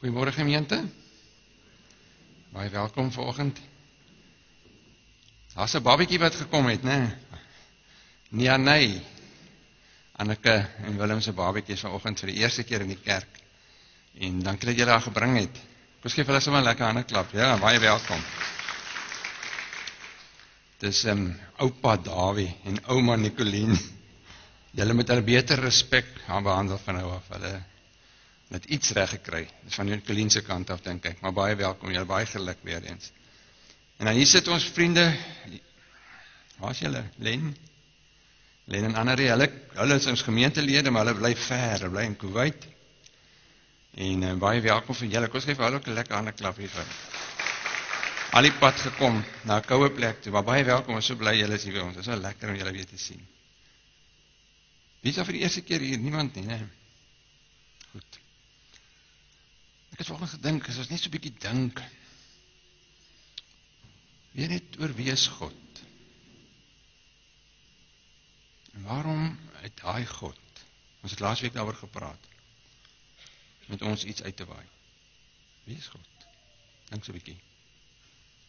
Goeiemôre gemeente. Baie welkom vanoggend. Daar's 'n babatjie wat gekom het, né? Nee. Anneke en Willem se babatjie is vanoggend vir die eerste keer in die kerk. En dankie dat julle haar gebring het. Kom gee vir hulle sommer 'n lekker hande klap. Ja, baie welkom. Dis oupa Dawie en ouma Nicolien. Julle moet hulle beter respek aan behandel van nou af. Hulle het iets reg gekry. Dis van Nicolien se kant af dink ek, maar baie welkom, julle baie geluk weer eens. En dan hier sit ons vriende. Waar is julle? Len en Annerie, hulle is ons gemeentelede, maar hulle bly ver, hulle bly in Kuwait. En baie welkom vir julle. Kom ons gee vir hulle ook 'n lekker hande klap hier vir. Al die pad gekom na 'n koue plek toe, maar baie welkom, ons is so bly julle is hier by ons. Dit is wel lekker om julle weer te sien. Wie is daar vir die eerste keer hier? Niemand nie, né? Goed. Ek het vanoggend gedink, as ons net so 'n bietjie dink, weer net oor wie is God? En waarom het daai God, ons het laasweek daaroor gepraat, met ons iets uit te waai? Wie is God? Dink so 'n bietjie.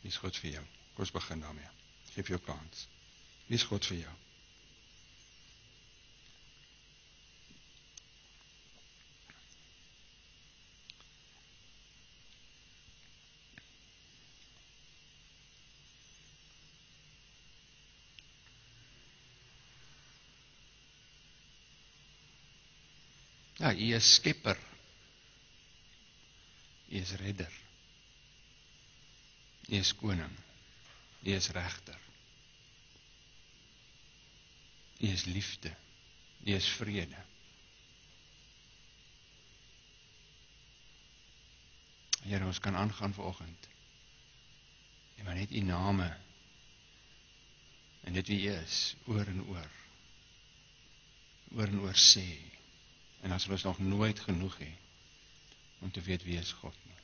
Wie is God vir jou? Kom ons begin daarmee. Geef jou kans. Wie is God vir jou? Ja, U is skepper. U is redder. U is koning. U is regter. U is liefde. U is vrede. Here, ons kan aangaan vanoggend. En maar net U name en dit wie U is, oor en oor sê. En as ons nog nooit genoeg het om te weet wie is God nie.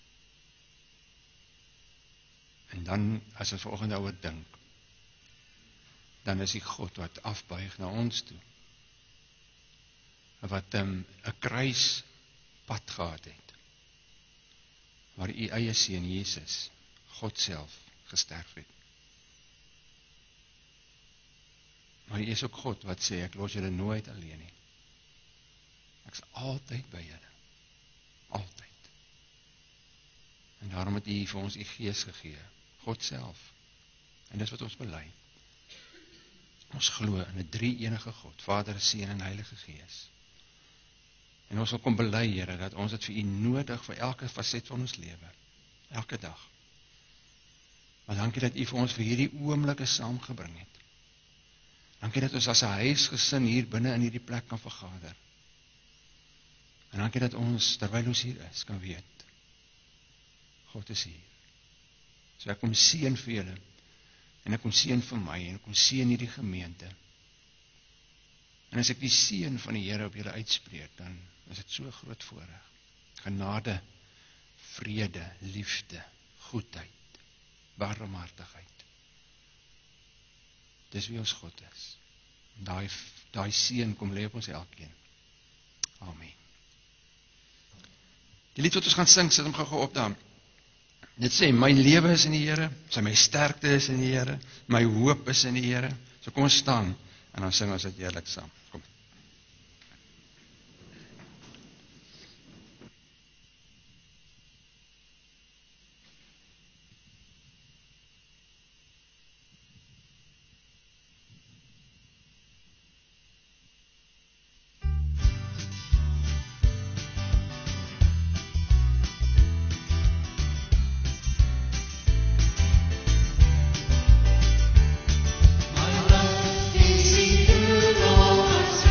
En dan, as ons vanoggend daaroor dink, dan is die God wat afbuig na ons toe. Wat 'n kruispad gehad het, waar U eie seun Jesus, God self, gesterf het. Maar U is ook God wat sê, ek los julle nooit alleen nie. Ek is altyd by julle. Altyd. En daarom het U vir ons U Gees gegee. God self. En dis wat ons bely. Ons glo in 'n drie-enige God, Vader, Seun en Heilige Gees. En ons wil kom bely, Here, dat ons dit vir U nodig vir elke faset van ons lewe. Elke dag. Maar dankie dat U vir ons vir hierdie oomblikke saamgebring het. Dankie dat ons as 'n huisgesin hier binne in hierdie plek kan vergader. En dankie dat ons, terwyl ons hier is, kan weet, God is hier. So ek kom seën vir julle, en ek kom seën vir my, en ek kom seën hierdie gemeente. En as ek die seën van die Here op julle uitspreek, dan is dit so groot voorreg. Genade, vrede, liefde, goedheid, barmhartigheid. Dis wie ons God is. En daai seën kom lê op ons elkeen. Amen. Die lied wat ons gaan sing, sit hom gou op daar. Dit sê, my lewe is in die Here, sy my sterkte is in die Here, my hoop is in die Here. So kom ons staan, en dan sing ons dit heerlik saam. Kom. My love is in you, Lord.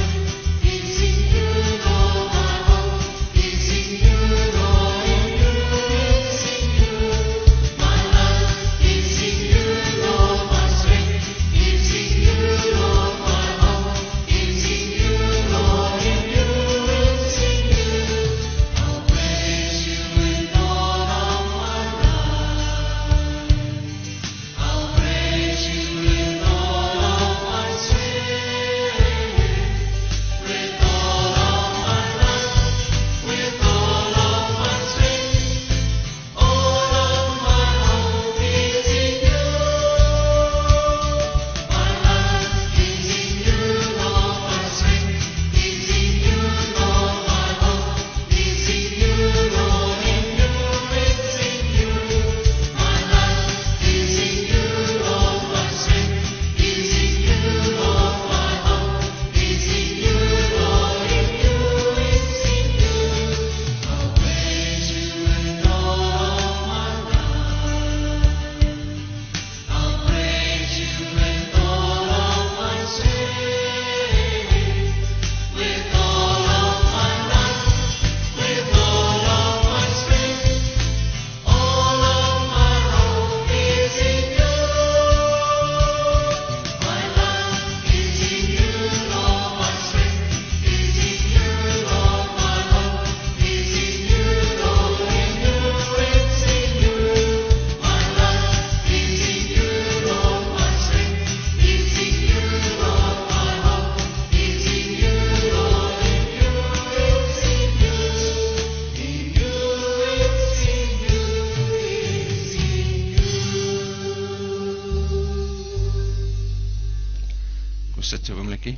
oomblikie.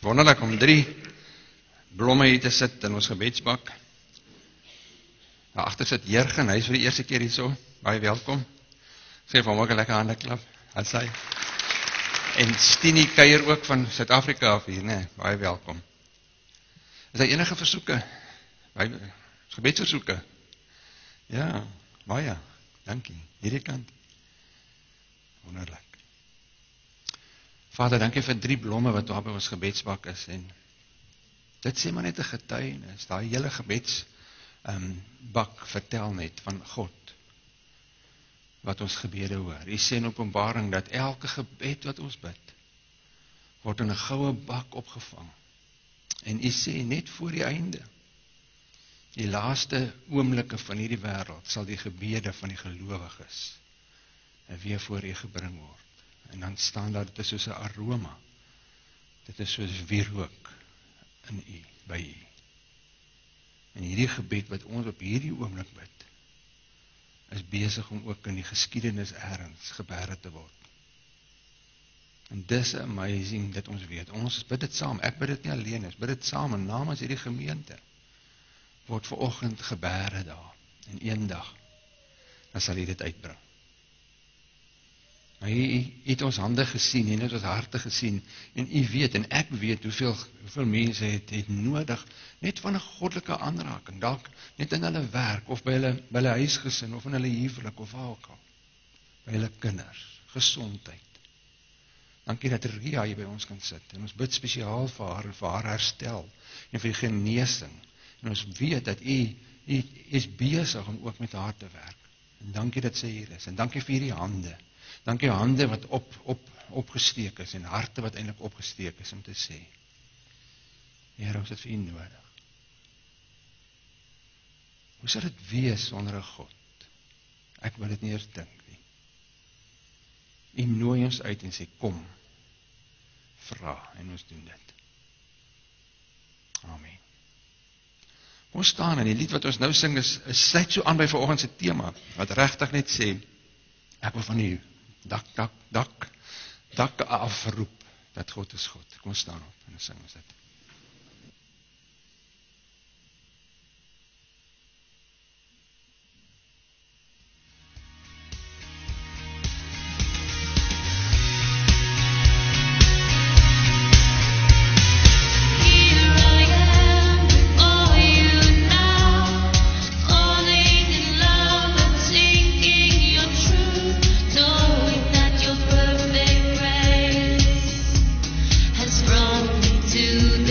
Wonderlik om 3 blomme hier te sit in ons gebedsbak. Daar agter sit Jurgen, hy is vir die eerste keer hier so. Baie welkom. Sê vir hom ook 'n lekker hande klap. As hy. En Stini kuier ook van Suid-Afrika af hier, né? Baie welkom. Is daar enige versoeke? Gebedsversoeke? Ja, baie. Dankie. Hierdie kant. Wonderlik. Vader, dankie vir 3 blomme wat daar by ons gebedsbak is. En dit sê maar net 'n getuienis. Daai hele gebedsbak vertel net van God wat ons gebede hoor. U sê in Openbaring dat elke gebed wat ons bid word in 'n goue bak opgevang. En u sê net voor die einde, die laaste oomblikke van hierdie wêreld, sal die gebede van die gelowiges weer voor u gebring word. En dan staan daar, dit is soos 'n aroma. Dit is soos wierook in u, by u. En hierdie gebed wat ons op hierdie oomblik bid, is besig om ook in die geskiedenis ergens gebeure te word. En dis amazing dat ons weet, ons bid dit saam, ek bid dit nie alleen, ons bid dit saam, en namens hierdie gemeente, word vanoggend gebeure daar, en eendag, dan sal hy dit uitbring. Maar hy het ons hande gesien, en het ons harte gesien, en u weet, en ek weet, hoeveel mense het nodig, net van 'n goddelike aanraking, dalk net in hulle werk, of by hulle huisgesin, of in hulle huwelik, of waar ook al, by hulle kinders, gesondheid. Dankie dat Ria hier by ons kan sit, en ons bid spesiaal vir haar herstel, en vir die genesing, en ons weet dat u is besig om ook met haar te werk, en dankie dat sy hier is, en dankie vir hierdie hande, dankie hande wat opgesteek is, en harte wat eintlik opgesteek is, om te sê, Here, ons het vir u nodig. Hoe sal dit wees sonder 'n God? Ek wil dit nie eers dink nie. U nooi ons uit en sê, kom, vra, en ons doen dit. Amen. Ons staan, en die lied wat ons nou sing, sluit so aan by vanoggend se tema, wat regtig net sê, ek wil van u dak afroep, dat God is God. Kom staan op, en dan sing ons dit. To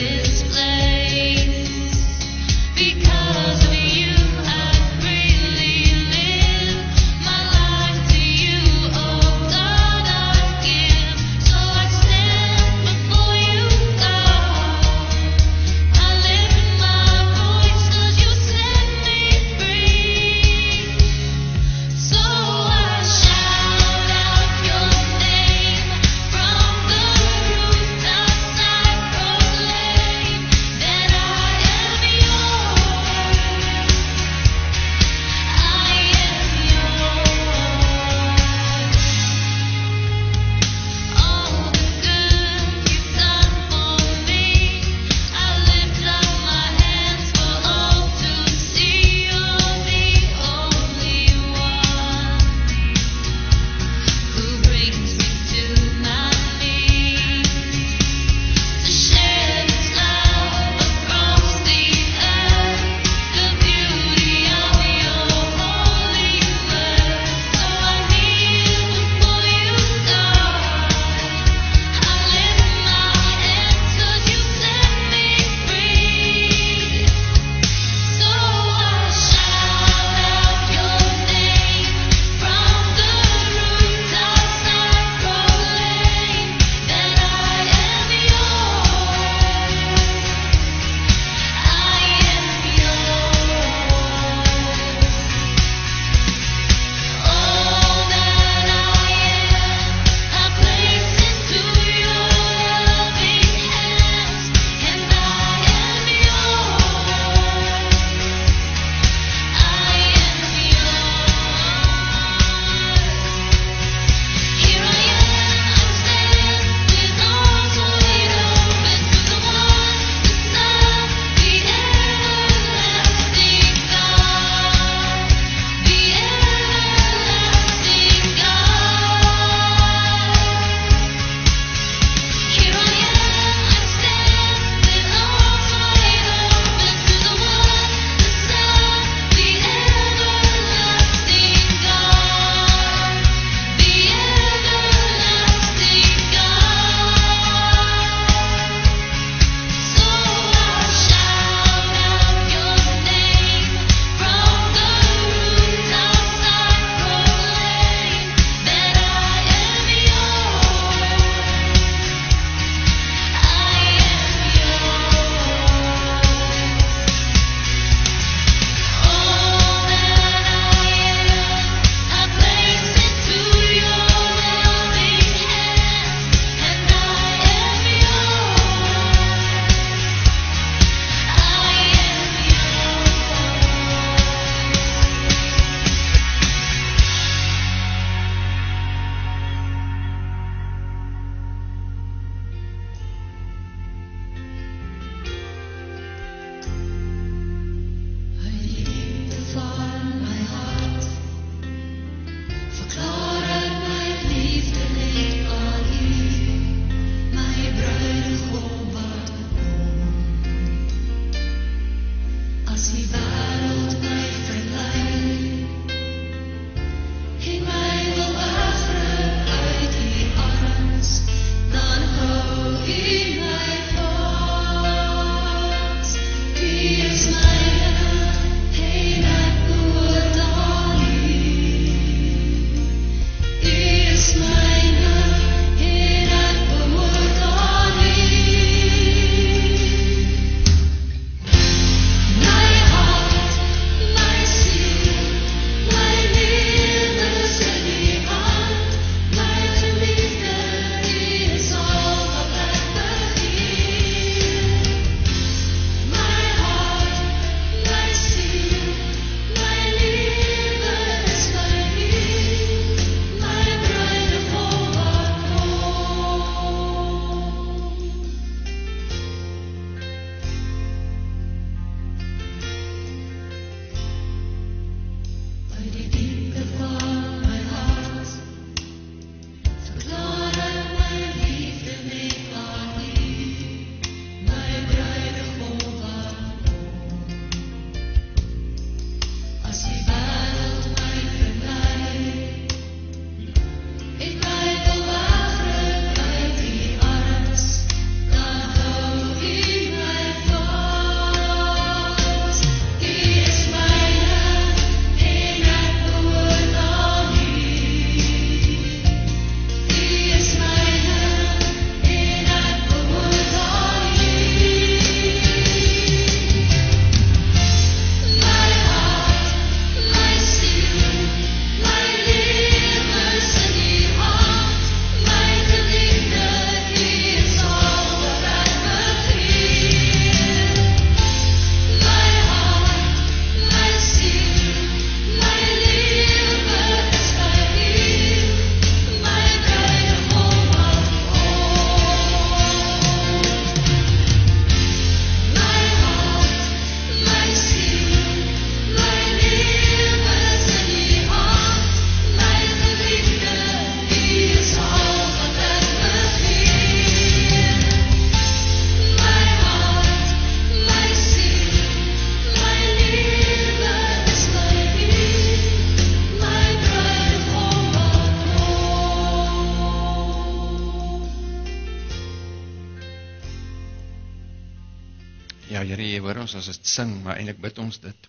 Ja, Here, jy hoor ons as dit sing, maar eintlik bid ons dit.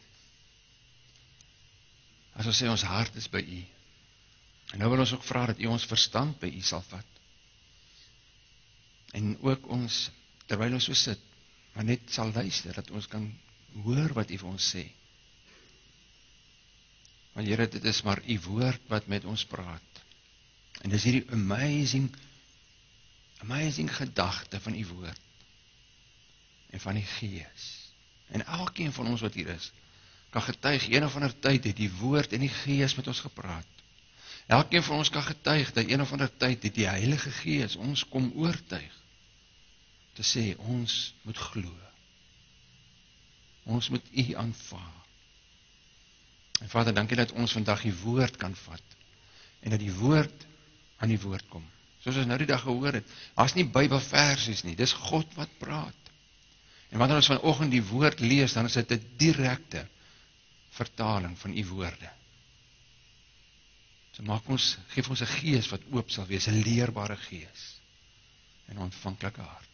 As ons sê ons hart is by U. En nou wil ons ook vra dat U ons verstand by U sal vat. En ook ons, terwyl ons so sit, maar net sal luister, dat ons kan hoor wat U vir ons sê. Want Here, dit is maar U woord wat met ons praat. En dis hierdie amazing gedagte van U woord. En van die Gees. En elkeen van ons wat hier is, kan getuig, een of ander tyd het die woord en die Gees met ons gepraat. Elkeen van ons kan getuig, dat een of ander tyd het die Heilige Gees ons kom oortuig, te sê, ons moet glo. Ons moet U aanvaar. En Vader, dankie dat ons vandag die woord kan vat, en dat die woord aan die woord kom. Soos ons nou die dag gehoor het, as nie Bybelversies nie, dis God wat praat. En wanneer ons vanoggend die woord lees, dan is dit 'n direkte vertaling van U woorde. So geef ons 'n gees wat oop sal wees, 'n leerbare gees, en 'n ontvanklike hart.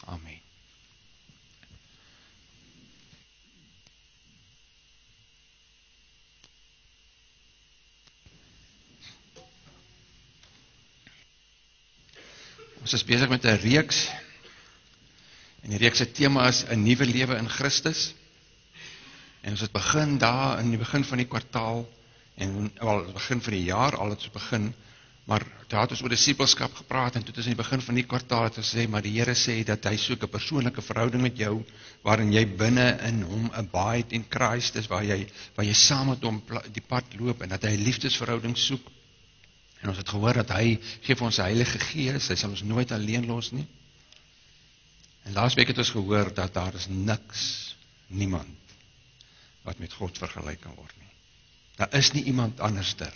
Amen. Ons is besig met 'n reeks, en die reeks se tema is 'n nuwe lewe in Christus. En ons het begin daar in die begin van die kwartaal, en wel begin van die jaar al het ons begin, maar daar het ons oor disipelskap gepraat, en toe het ons in die begin van die kwartaal het ons gesê, maar die Here sê dat hy soek 'n persoonlike verhouding met jou, waarin jy binne in hom abide in Christus, waar jy saam met hom die pad loop, en dat hy 'n liefdesverhouding soek. En ons het gehoor dat hy gee vir ons die Heilige Gees, hy sal ons nooit alleen los nie. En laasweek het ons gehoor dat daar is niemand wat met God vergelyk kan word nie. Daar is nie iemand anderster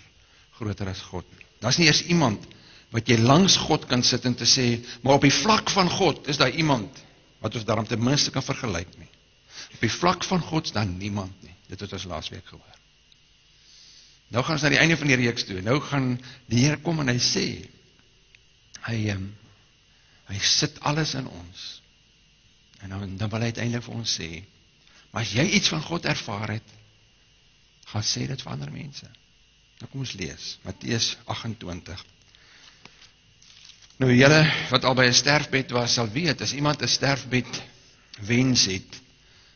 groter as God nie. Daar is nie eers iemand wat jy langs God kan sit en te sê, maar op die vlak van God is daar iemand wat ons daarom ten minste kan vergelyk nie. Op die vlak van God is daar niemand nie. Dit het ons laasweek gehoor. Nou gaan ons na die einde van die reeks toe. Nou gaan die Here kom en hy sê, hy sit alles in ons. En dan wil hy uiteindelik vir ons sê, maar as jy iets van God ervaar het, gaan sê dit vir ander mense. Nou kom ons lees, Matteus 28. Nou julle wat al by 'n sterfbed was, sal weet, as iemand 'n sterfbed wens het,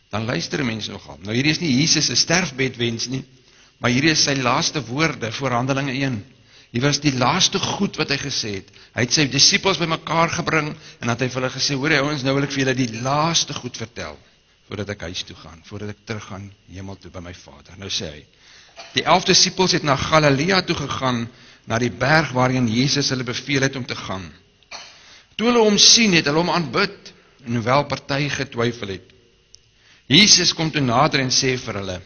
dan luister mense nogal. Nou hierdie is nie Jesus 'n sterfbed wens nie, maar hierdie is sy laaste woorde voor Handelinge 1. Hier was die laaste goed wat hy gesê het. Hy het sy disippels bymekaar gebring, en dat hy vir hulle gesê, hoor jy ouens, nou wil ek vir julle die laaste goed vertel, voordat ek huis toe gaan, voordat ek terug gaan hemel toe by my Vader. Nou sê hy, die 11 disippels het na Galilea toe gegaan, na die berg waarheen Jesus hulle beveel het om te gaan. Toe hulle hom sien, het hulle hom aanbid, en hoewel party getwyfel het. Jesus kom toe nader en sê vir hulle,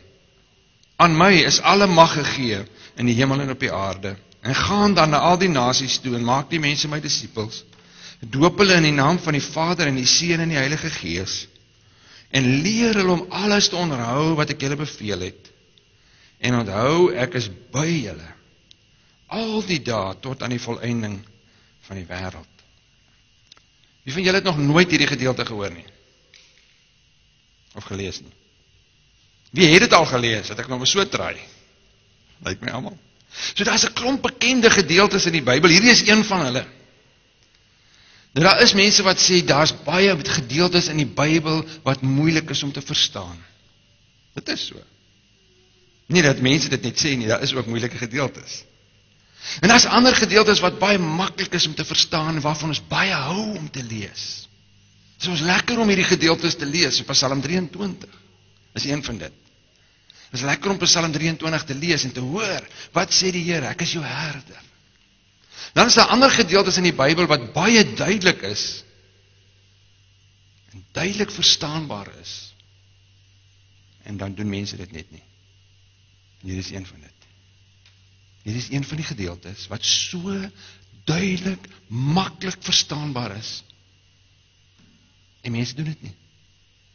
aan my is alle mag gegee in die hemel en op die aarde, en gaan dan na al die nasies toe, en maak die mense my disippels, doop hulle in die naam van die Vader en die Seun en die Heilige Gees, en leer hulle om alles te onderhou wat ek julle beveel het. En onthou, ek is by julle, al die dae tot aan die volëinding van die wêreld. Wie van julle het nog nooit hierdie gedeelte gehoor nie? Of gelees nie? Wie het dit al gelees? Het ek nog maar so try? Lyk my almal. So daar is 'n klomp bekende gedeeltes in die Bybel. Hierdie is een van hulle. Nou daar is mense wat sê, daar's baie gedeeltes in die Bybel wat moeilik is om te verstaan. Dit is so. Nie dat mense dit net sê nie, daar is ook moeilike gedeeltes. En daar's ander gedeeltes wat baie maklik is om te verstaan, waarvan ons baie hou om te lees. Dit is ons lekker om hierdie gedeeltes te lees, op Psalm 23. Is een van dit. Het is lekker om Psalm 23 te lees en te hoor, wat sê die Here, ek is jou herder. Dan is daar ander gedeeltes in die Bybel wat baie duidelik is, en duidelik verstaanbaar is, en dan doen mense dit net nie. En hier is een van dit. Hier is een van die gedeeltes, wat so duidelik, maklik verstaanbaar is, en mense doen dit nie.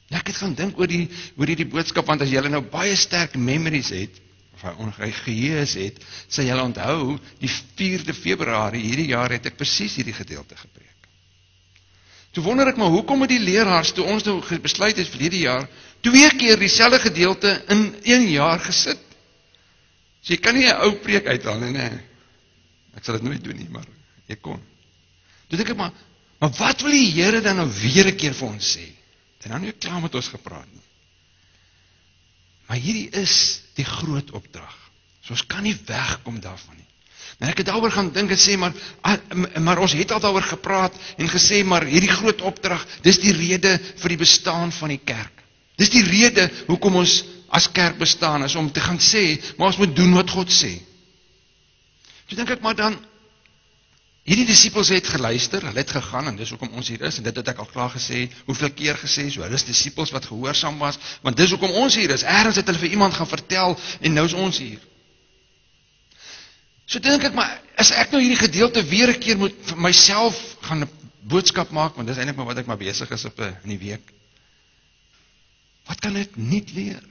Ja, ek het gaan dink oor die boodskap, want as jy nou baie sterk memories het, of hy geheue het, sal jy onthou, die 4de Februarie hierdie jaar het ek presies hierdie gedeelte gepreek. Toe wonder ek maar, hoekom het die leraars, toe ons nou besluit het verlede jaar, 2 keer dieselfde gedeelte in 1 jaar gesit? So jy kan nie 'n ou preek uithaal nie, nee. Ek sal dit nooit doen nie, maar ek kon. Toe dink ek maar wat wil die Here dan nou weer 'n keer vir ons sê? En nou nie klaar met ons gepraat nie. Maar hierdie is die groot opdrag. So ons kan nie wegkom daarvan nie. En ek het daaroor gaan dink en sê, maar ons het al daaroor gepraat en gesê, maar hierdie groot opdrag, dis die rede vir die bestaan van die kerk. Dis die rede hoekom ons as kerk bestaan is, om te gaan sê, maar ons moet doen wat God sê. So dink ek maar dan, hierdie disippels het geluister, hulle het gegaan, en dis hoekom ons hier is, en dit het ek al klaar gesê, hoeveel keer gesê, so hulle is disippels wat gehoorsaam was, want dis hoekom ons hier is, ergens het hulle vir iemand gaan vertel, en nou is ons hier. So dink ek maar, as ek nou hierdie gedeelte weer 'n keer moet vir myself gaan 'n boodskap maak, want dis eintlik maar wat ek maar besig is op in die week. Wat kan ek nie leer?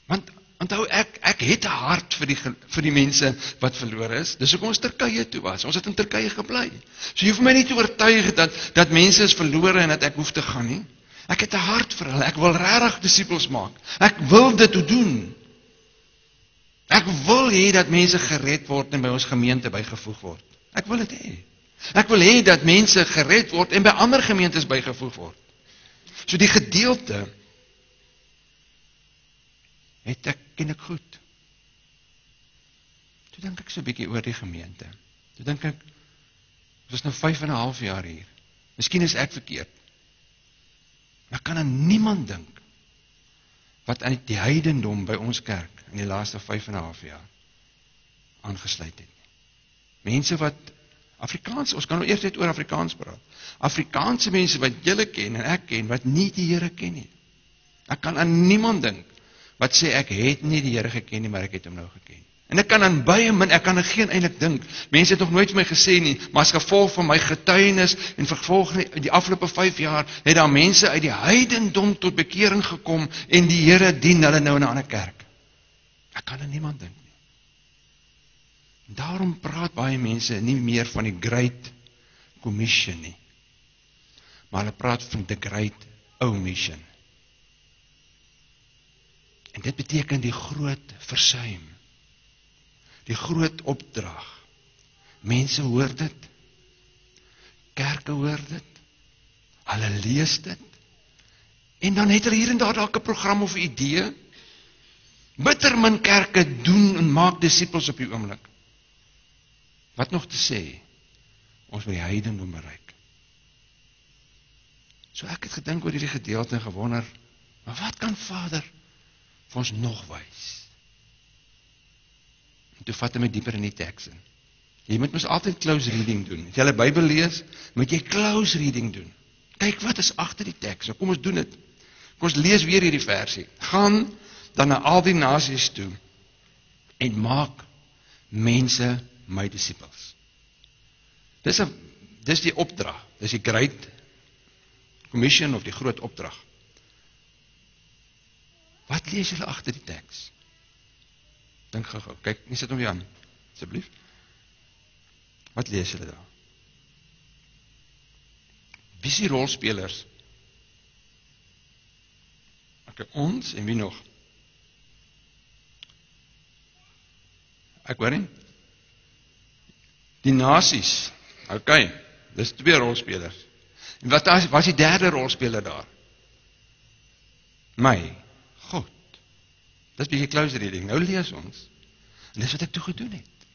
Want onthou ek het 'n hart vir die mense wat verlore is. Dis hoekom ons Turkye toe was. Ons het in Turkye gebly. So jy hoef my nie te oortuig dat mense is verlore en dat ek hoef te gaan nie. Ek het 'n hart vir hulle. Ek wil regtig disippels maak. Ek wil dit doen. Ek wil hê dat mense gered word en by ons gemeente bygevoeg word. Ek wil dit hê. Ek wil hê dat mense gered word en by ander gemeentes bygevoeg word. So die gedeelte ken ek goed. Toe dink ek so 'n bietjie oor die gemeente. Toe dink ek, ons is nou 5,5 jaar hier. Miskien is ek verkeerd. Maar kan aan niemand dink wat aan die heidendom by ons kerk in die laaste 5,5 jaar aangesluit het. Mense wat Afrikaans, ons kan nou eers net oor Afrikaans praat. Afrikaanse mense wat julle ken en ek ken, wat nie die Here ken nie. Ek kan aan niemand dink wat sê ek het nie die Here geken nie, maar ek het hom nou geken. En ek kan aan baie min, ek kan aan geen eintlik dink. Mense het nog nooit vir my gesê nie, maar as gevolg van my getuienis en vervolg die afgelope 5 jaar, het daar mense uit die heidendom tot bekering gekom en die Here dien hulle nou in 'n ander kerk. Ek kan aan niemand dink nie. En daarom praat baie mense nie meer van die Great Commission nie, maar hulle praat van the Great Omission. En dit beteken die groot versuim, die groot opdrag. Mense hoor dit, kerke hoor dit, hulle lees dit, en dan het hulle hier en daar dalk 'n program of 'n idee. Bitter min kerke doen en maak disippels op die oomblik. Wat nog te sê, ons wil die heidendom bereik. So ek het gedink oor hierdie gedeelte en gewonder, maar wat kan Vader vir ons nog wys? En toe vat hy my dieper in die teks in. Jy moet mos altyd close reading doen. As jy die Bybel lees, moet jy close reading doen. Kyk wat is agter die teks. So kom ons doen dit. Kom ons lees weer hierdie versie. Gaan dan na al die nasies toe en maak mense my disippels. Dis die opdrag. Dis die Great Commission of die groot opdrag. Wat lees julle agter die teks? Dink gou-gou. Kyk, nie sit om jou aan, asseblief. Wat lees julle daar? Wie is die rolspelers? Okay, ons en wie nog? Ek hoor nie. Die nasies. Okay, dis 2 rolspelers. En wat was die derde rolspeler daar? My, God. Dis bietjie close reading. Nou lees ons. En dis wat ek toe gedoen het.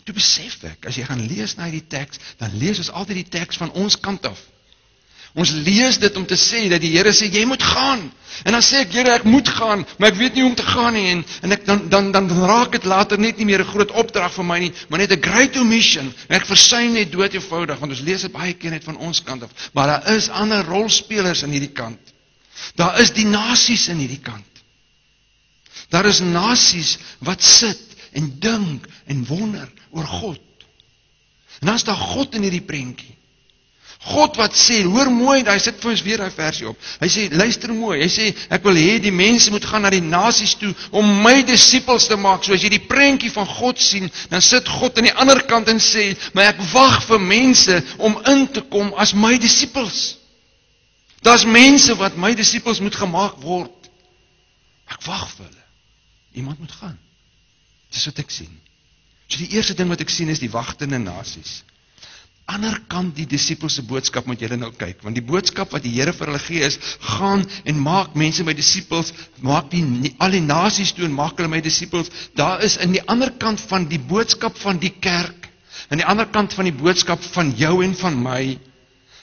Toe besef ek, as jy gaan lees na die teks, dan lees ons altyd die teks van ons kant af. Ons lees dit om te sê, dat die Here sê, jy moet gaan. En dan sê ek, Here, ek moet gaan, maar ek weet nie hoe om te gaan nie. En ek, dan raak het later net nie meer 'n groot opdrag vir my nie, maar net 'n great omission. En ek versuim net dood eenvoudig, want ons lees dit baie keer net van ons kant af. Maar daar is ander rolspelers in hierdie kant. Daar is die nasies in hierdie kant. Daar is nasies wat sit en dink en wonder oor God. En dan is daar God in hierdie prentjie. God wat sê, hoor mooi, hy sit vir ons weer daai versie op. Hy sê, luister mooi, hy sê, ek wil hê die mense moet gaan na die nasies toe, om my disippels te maak. So as jy die prentjie van God sien, dan sit God aan die ander kant en sê, maar ek wag vir mense om in te kom as my disippels. Daar's mense wat my disippels moet gemaak word. Ek wag vir hulle. Iemand moet gaan. Dis wat ek sien. So die eerste ding wat ek sien is die wagtende nasies. Ander kant die disippels se boodskap moet julle nou kyk, want die boodskap wat die Here vir hulle gee is, gaan en maak mense my disippels, maak al die nasies toe en maak hulle my disippels. Daar is in die ander kant van die boodskap van die kerk, aan die ander kant van die boodskap van jou en van my,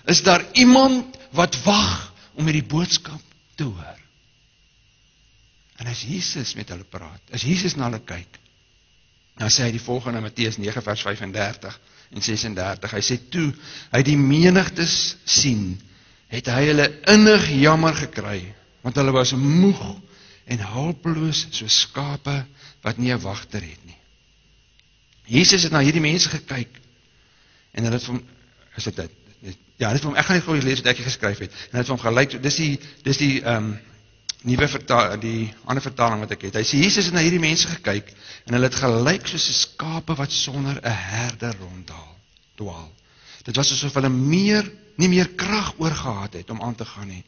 is daar iemand wat wag om hierdie boodskap te hoor. En as Jesus met hulle praat, as Jesus na hulle kyk, dan sê hy die volgende in Matteus 9 vers 35 en 36, hy sê toe, hy die menigtes sien, het hy hulle innig jammer gekry, want hulle was moeg en hulpeloos soos skape wat nie 'n wagter het nie. Jesus het na hierdie mense gekyk, en hulle het vir hom, is dit? Ja, dit het vir hom, ek gaan net gou lees wat ek geskryf het, en het vir hom gelyk, dis die nuwe vertaling, die ander vertaling wat ek het. Hy sê, Jesus het na hierdie mense gekyk, en hulle het gelyk soos 'n skape wat sonder 'n herder ronddwaal. Dit was asof hulle nie meer krag oorgehad het om aan te gaan nie,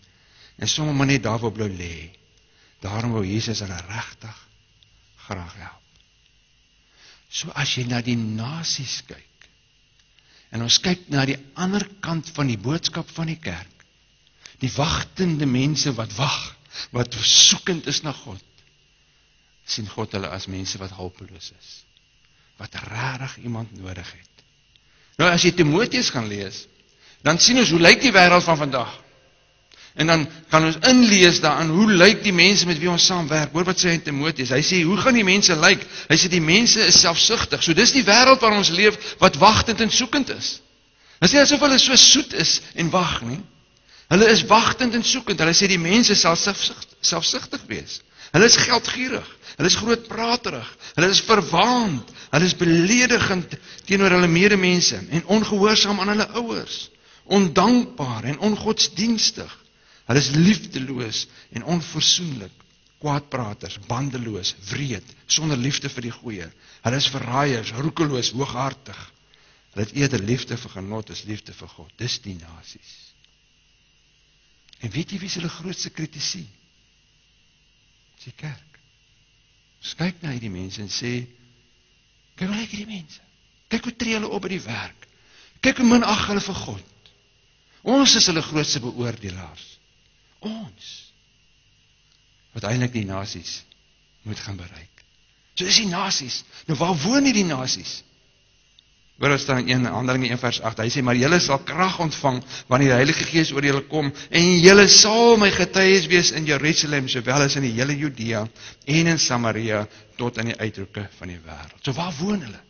en sommer maar net daar wou lê. Daarom wou Jesus hulle regtig graag help. So as jy na die nasies kyk, en ons kyk na die ander kant van die boodskap van die kerk, die wagtende mense wat wag, wat soekend is na God, sien God hulle as mense wat hulpeloos is, wat regtig iemand nodig het. Nou as jy Timoteus gaan lees, dan sien ons hoe lyk die wêreld van vandag. En dan kan ons inlees daaraan, hoe lyk die mense met wie ons saamwerk. Hoor wat sê hy in Timoteus, hy sê, hoe gaan die mense lyk? Hy sê, die mense is selfsugtig. So dis die wêreld waarin ons leef, wat wagtend en soekend is. Dit is nie asof hulle so soet is en wag nie. Hulle is wagtend en soekend. Hulle sê die mense sal selfsugtig wees. Hulle is geldgierig. Hulle is grootpraterig. Hulle is verwaand. Hulle is beledigend teenoor hulle medemense en ongehoorsaam aan hulle ouers. Ondankbaar en ongodsdienstig. Hulle is liefdeloos en onversoenlik. Kwaadpraters, bandeloos, wreed, sonder liefde vir die goeie. Hulle is verraaiers, roekeloos, hooghartig. Hulle het eerder liefde vir genot as liefde vir God. Dis die nasies. En weet jy wie is hulle grootste kritisie? Dis die kerk. Ons kyk na hierdie mense en sê, kyk hoe lyk hierdie mense? Kyk hoe tree hulle op by die werk. Kyk hoe minag hulle vir God. Ons is hulle grootste beoordelaars. Ons. Wat eintlik die nasies moet gaan bereik. So is die nasies. Nou waar woon die nasies? Hoor ons staan in Handelinge 1 vers 8, hy sê, maar julle sal krag ontvang, wanneer die Heilige Gees oor julle kom, en julle sal my getuies wees in Jerusalem, sowel as in die hele Judea, en in Samaria, tot aan die uithoeke van die wêreld. So waar woon hulle?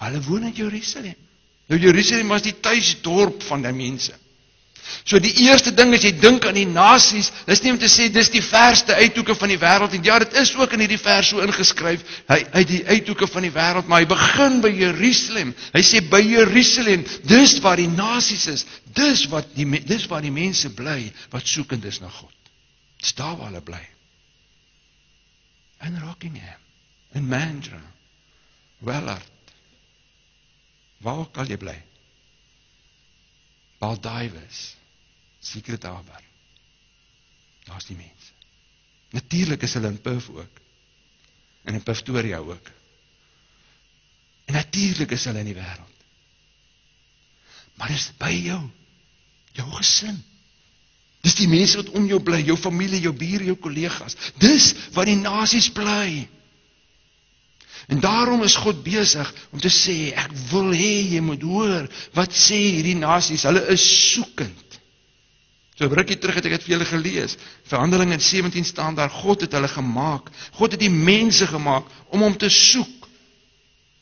Hulle woon in Jerusalem. Nou Jerusalem was die tuisdorp van die mense. So die eerste ding as jy dink aan die nasies, is nie om te sê, dis die verste uithoeke van die wêreld, en ja, dit is ook in hierdie vers so ingeskryf, uit die uithoeke van die wêreld, maar hy begin by Jerusalem, hy sê by Jerusalem, dis waar die nasies is, dis waar die mense bly, wat soekend is na God, dis daar waar hulle bly, in Rockingham, in Mandra, Wellard, waar ook al jy bly, Baldivis, Secret Harbor. Daar is die mense. Natuurlik is hulle in Perth ook. En in Pretoria ook. En natuurlik is hulle in die wêreld. Maar dis by jou gesin. Dis die mense wat om jou bly, jou familie, jou bure, jou kollegas. Dis waar die nasies bly. En daarom is God besig om te sê, ek wil hê jy moet hoor, wat sê hierdie nasies, hulle is soekend. So 'n rukkie terug het ek dit vir julle gelees, vir Handelinge 17 staan daar, God het hulle gemaak, God het die mense gemaak, om hom te soek,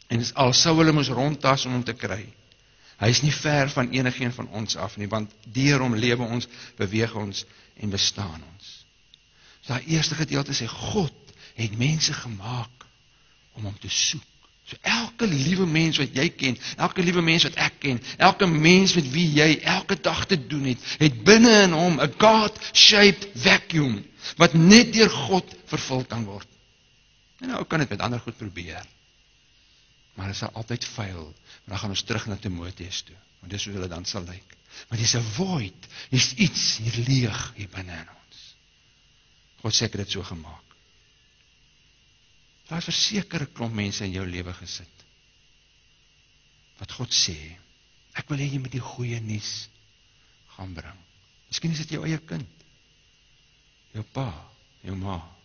en al sou hulle moes rondtas om hom te kry. Hy is nie ver van enigeen van ons af nie, want deur hom lewe ons, beweeg ons en bestaan ons. So daai eerste gedeelte sê, God het mense gemaak, om hom te soek. So elke liewe mens wat jy ken, elke liewe mens wat ek ken, elke mens met wie jy elke dag te doen het binne in hom 'n God-shaped vacuum, wat net deur God vervul kan word. En nou kan dit met ander goed probeer. Maar dit sal altyd faal. Dan gaan ons terug na Timoteus toe, want dis hoe hulle dan sal lyk. Maar dis 'n void, is iets hier leeg hier binne in ons. God sê ek het dit so gemaak. Daar is verseker 'n klomp mense in jou lewe gesit, wat God sê, ek wil hê jy moet die goeie nuus gaan bring. Miskien is dit jou eie kind, jou pa, jou ma,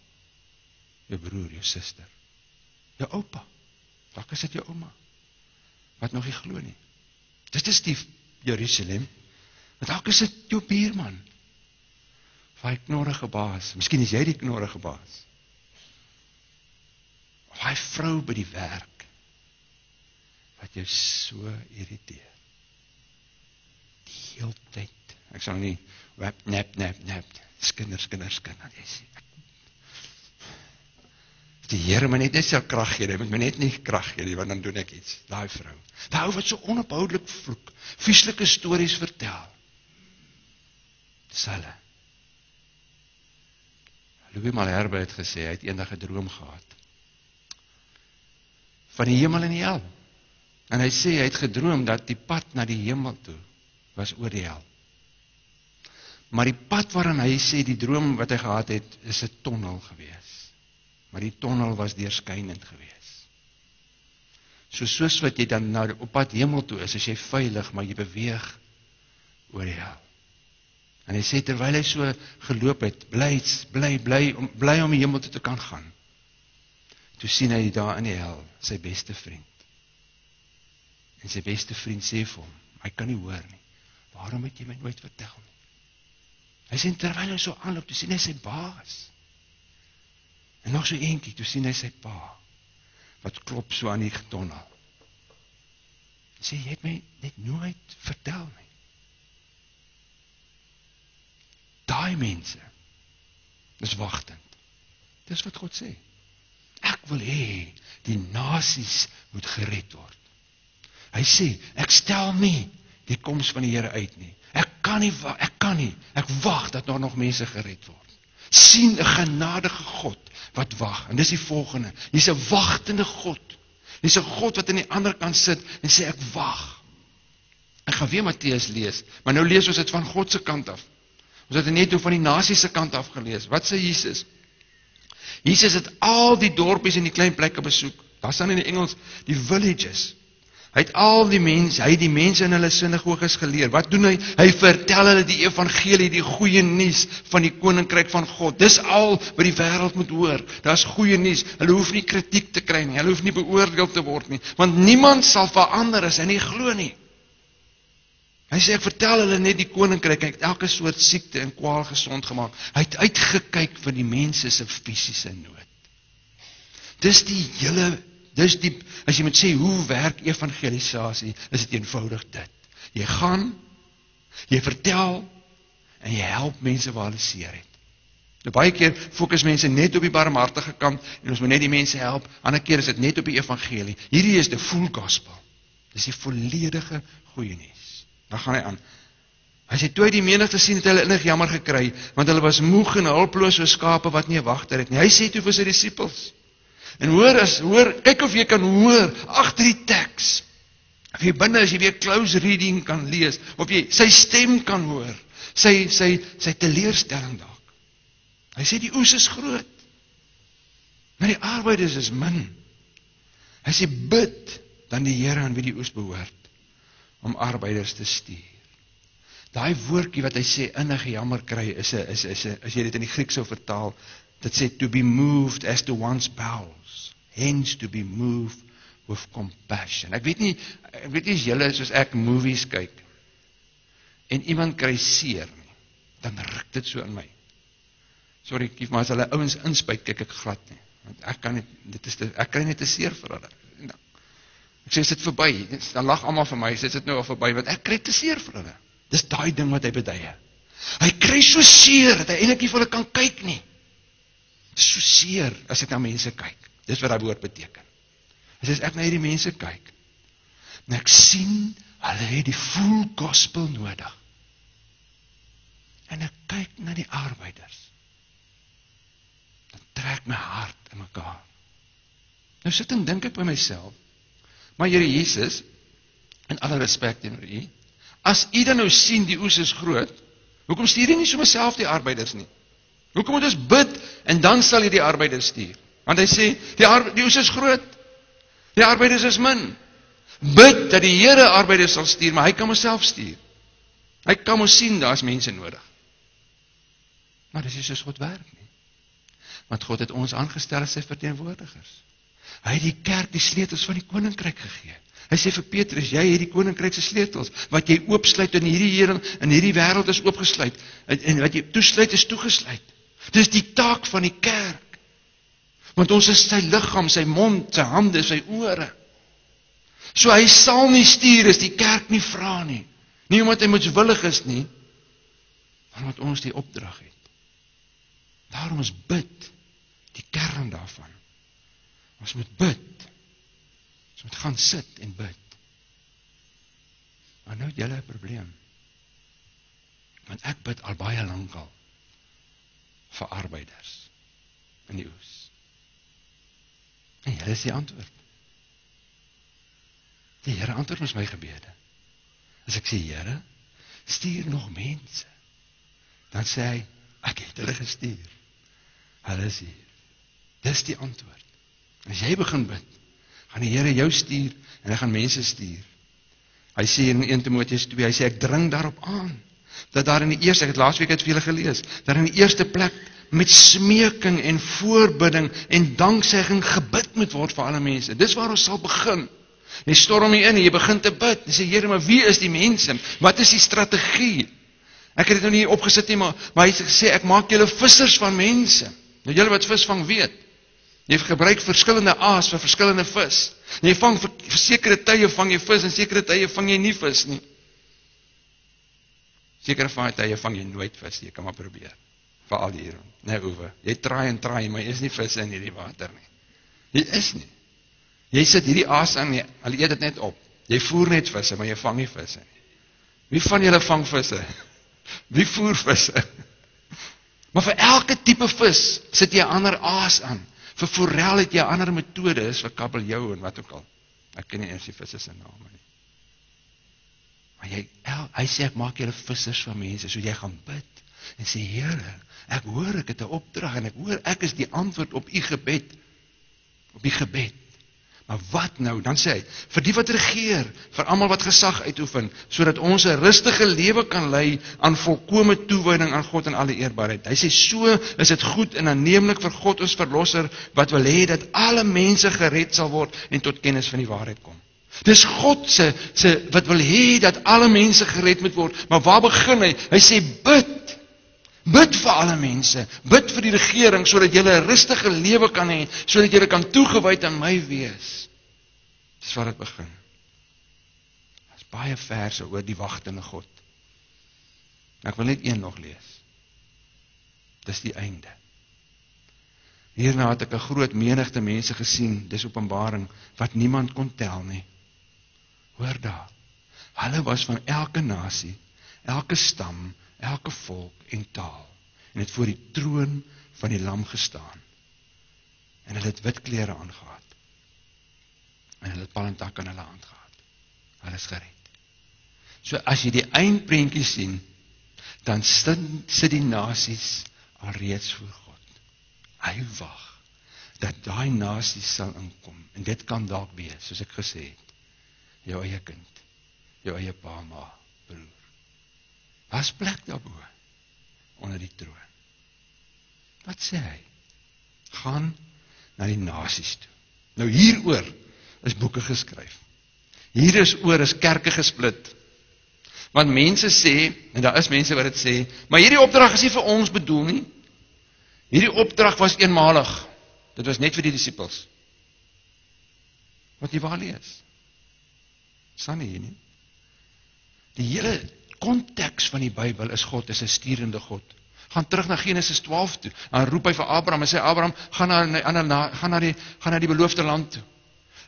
jou broer, jou suster, jou oupa, dalk is dit jou ouma, wat nog nie glo nie. Dit is die Jerusalem, want dalk is dit jou buurman, of hy knorrige baas, miskien is jy die knorrige baas, of hy vrou by die werk, wat jou so irriteer, die heel tyd, ek sal nie, nap, skinder, jy sê, die Here moet net sy krag gee, hy moet my net nie krag gee, want dan doen ek iets, daai vrou, daai ou wat so onophoudelik vloek, vieslike stories vertel, dis hulle. Louis Malherbe het gesê, hy het eendag 'n droom gehad, van die hemel en die hel, en hy sê, hy het gedroom, dat die pad na die hemel toe, was oor die hel, maar die pad waarin hy sê, die droom wat hy gehad het, is 'n tonnel gewees, maar die tonnel was deurskynend gewees. Soos wat jy dan nou op pad hemel toe is jy veilig, maar jy beweeg oor die hel. En hy sê, terwyl hy so geloop het, bly om die hemel toe te kan gaan, toe sien hy daar in die hel, sy beste vriend. En sy beste vriend sê vir hom, hy kan nie hoor nie, waarom het jy my nooit vertel nie? Hy sê, terwyl hy so aanloop, toe sien hy sy baas. En nog so eentjie, toe sien hy sy pa, wat klop so aan die tonnel. Hy sê, jy het my net nooit vertel nie. Daai mense, dis wagtend. Dis wat God sê. Ek wil hê, die nasies moet gered word. Hy sê, ek stel nie die koms van die Here uit nie. Ek kan nie, ek wag dat nog mense gered word. Sien 'n genadige God wat wag, en dis die volgende, hier's 'n wagtende God, hier's 'n God wat aan die ander kant sit, en sê ek wag. Ek gaan weer Matteus lees, maar nou lees ons dit van God se kant af. Ons het dit net van die nasie se kant af gelees. Wat sê Jesus? Jesus het al die dorpies en die klein plekke besoek, daar staan in die Engels, die villages. Hy het die mense in hulle sinagoges geleer. Wat doen hy? Hy vertel hulle die evangelie, die goeie nuus van die koninkryk van God. Dis al wat die wêreld moet hoor. Daar's goeie nuus. Hulle hoef nie kritiek te kry nie. Hulle hoef nie beoordeel te word nie, want niemand sal verander as hy nie glo nie. Hy sê, ek vertel hulle net die koninkryk, hy het elke soort siekte en kwaal gesond gemaak. Hy het uitgekyk vir die mense se fisiese nood. Dis as jy moet sê, hoe werk evangelisasie, is dit eenvoudig dit. Jy gaan, jy vertel, en jy help mense waar hulle seer het. Nou, baie keer fokus mense net op die barmhartige kant, en ons moet net die mense help, ander keer is dit net op die evangelie. Hierdie is die full gospel. Dis die volledige goeie nuus. Dan gaan hy aan. Hy sê, toe hy die menigte sien, het hulle innig jammer gekry, want hulle was moeg en hulpeloos soos skape wat nie 'n wagter het nie. Hy sê toe vir sy disippels, en hoor, kyk of jy kan hoor, agter die teks, of jy binne, as jy weer close reading kan lees, of jy sy stem kan hoor, sy teleurstelling dalk. Hy sê, die oes is groot, maar die arbeiders is min. Hy sê, bid dan die Here aan wie die oes behoort, om arbeiders te stuur. Daai woordjie wat hy sê, innig jammer kry, is as jy dit in die Grieks sou vertaal, dit sê, to be moved as to one's bowels, hence to be moved with compassion. Ek weet nie as julle soos ek movies kyk, en iemand kry seer nie, dan ruk dit so in my. Sorry, Kief, maar as hulle ouens inspuit, kyk ek glad nie, want ek kry net te seer vir hulle. Ek sê, sit verby, dan lag almal vir my, sê, sit nou al verby, want ek kry te seer vir hulle. Dis daai ding wat hy beduie. Hy kry so seer, dat hy eintlik nie vir hulle kan kyk nie. Dis so seer, as ek na mense kyk. Dis wat daai woord beteken. En as ek na hierdie mense kyk, en ek sien, hulle het die full gospel nodig. En ek kyk na die arbeiders, dan trek my hart in mekaar. Nou sit en dink ek by myself, maar Here Jesus, in alle respek teenoor U, as U dan nou sien die oes is groot, hoekom stuur U nie sommer self die arbeiders nie? Hoekom moet ons bid, en dan sal U die arbeiders stuur? Want hy sê, die oes is groot, die arbeiders is min. Bid dat die Here arbeiders sal stuur, maar hy kan homself stuur. Hy kan ons sien, daar is mense nodig. Maar dis nie soos God werk nie. Want God het ons aangestel as sy verteenwoordigers. Hy het die kerk die sleutels van die koninkryk gegee. Hy sê vir Petrus, jy het die koninkryk se sleutels, wat jy oopsluit in hierdie wêreld is oopgesluit, en wat jy toesluit is toegesluit. Dis die taak van die kerk. Want ons is sy liggaam, sy mond, sy hande, sy ore. So hy sal nie stuur as die kerk nie vra nie. Nie omdat hy moetswillig is nie, maar omdat ons die opdrag het. Daarom ons bid, die kern daarvan. Ons moet bid. Ons moet gaan sit en bid. Maar nou het julle 'n probleem. Want ek bid al baie lank al vir arbeiders in die oes. En julle is die antwoord. Die Here antwoord ons my gebede. As ek sê, Here, stuur nog mense, dan sê hy, ek het hulle gestuur. Hulle is hier. Dis die antwoord. As jy begin bid, gaan die Here jou stuur, en hy gaan mense stuur. Hy sê in 1 Timoteus 2, hy sê, ek dring daarop aan, dat daar in die eerste, ek het laasweek uit vir julle gelees, dat in die eerste plek, met smeking en voorbidding, en danksegging gebid moet word vir alle mense. Dis waar ons sal begin. Jy storm hier in, en jy begin te bid, en sê, Here, maar wie is die mense? Wat is die strategie? Ek het dit nou nie opgesit nie, maar hy het gesê, ek maak julle vissers van mense. Nou julle wat visvang weet, jy gebruik verskillende aas vir verskillende vis. Jy vang vir sekere tye vang jy vis, en sekere tye vang jy nie vis nie. Sekere tye vang jy nooit vis, jy kan maar probeer. Veral hier, nee Oewe, jy traai en traai, maar jy is nie visse in hierdie water nie. Jy is nie. Jy sit hierdie aas aan, hulle eet dit net op. Jy voer net visse, maar jy vang nie visse nie. Wie van julle vang visse? Wie voer visse? Maar vir elke tipe vis sit jy 'n ander aas aan. Vir forel het jy 'n ander metode, is vir kabeljou en wat ook al. Ek ken nie eers die visse se name nie. Maar hy sê, ek maak julle vissers van mense, so jy gaan bid, en sê, Here, ek hoor, ek het 'n opdrag, en ek hoor, ek is die antwoord op u gebed, op die gebed. Maar wat nou? Dan sê hy, vir die wat regeer, vir almal wat gesag uitoefen, sodat ons 'n rustige lewe kan lei aan volkome toewyding aan God en alle eerbaarheid. Hy sê, so is dit goed en aanneemlik vir God ons verlosser, wat wil hê dat alle mense gered sal word en tot kennis van die waarheid kom. Dis God se wat wil hê dat alle mense gered moet word. Maar waar begin hy? Hy sê, bid. Bid vir alle mense. Bid vir die regering, sodat julle 'n rustige lewe kan hê, sodat julle kan toegewyd aan my wees. Dis waar dit begin. Daar's baie verse oor die wagtende God. Ek wil net een nog lees. Dis die einde. Hierna het ek 'n groot menigte mense gesien, dis Openbaring, wat niemand kon tel nie. Hoor daar. Hulle was van elke nasie, elke stam, elke volk en taal, en het voor die troon van die lam gestaan, en hulle het wit klere aangehad, en hulle het palmtak aan hulle hand gehad. Hulle is gered. So as jy die eindprentjie sien, dan sit die nasies alreeds voor God. Hy wag dat daai nasies sal inkom, en dit kan dalk wees, soos ek gesê het, jou eie kind, jou eie pa, ma, broer. Daar's plek daarbo, onder die troon. Wat sê hy? Gaan na die nasies toe. Nou hieroor is boeke geskryf. Hieroor is kerke gesplit. Want mense sê, en daar is mense wat dit sê, maar hierdie opdrag is nie vir ons bedoel nie. Hierdie opdrag was eenmalig. Dit was net vir die disippels. Wat jy waar lees? Staan nie hier nie. Die hele konteks van die Bybel is God is 'n sturende God. Gaan terug na Genesis 12 toe. Dan roep hy vir Abraham en sê, Abraham, gaan na die beloofde land toe.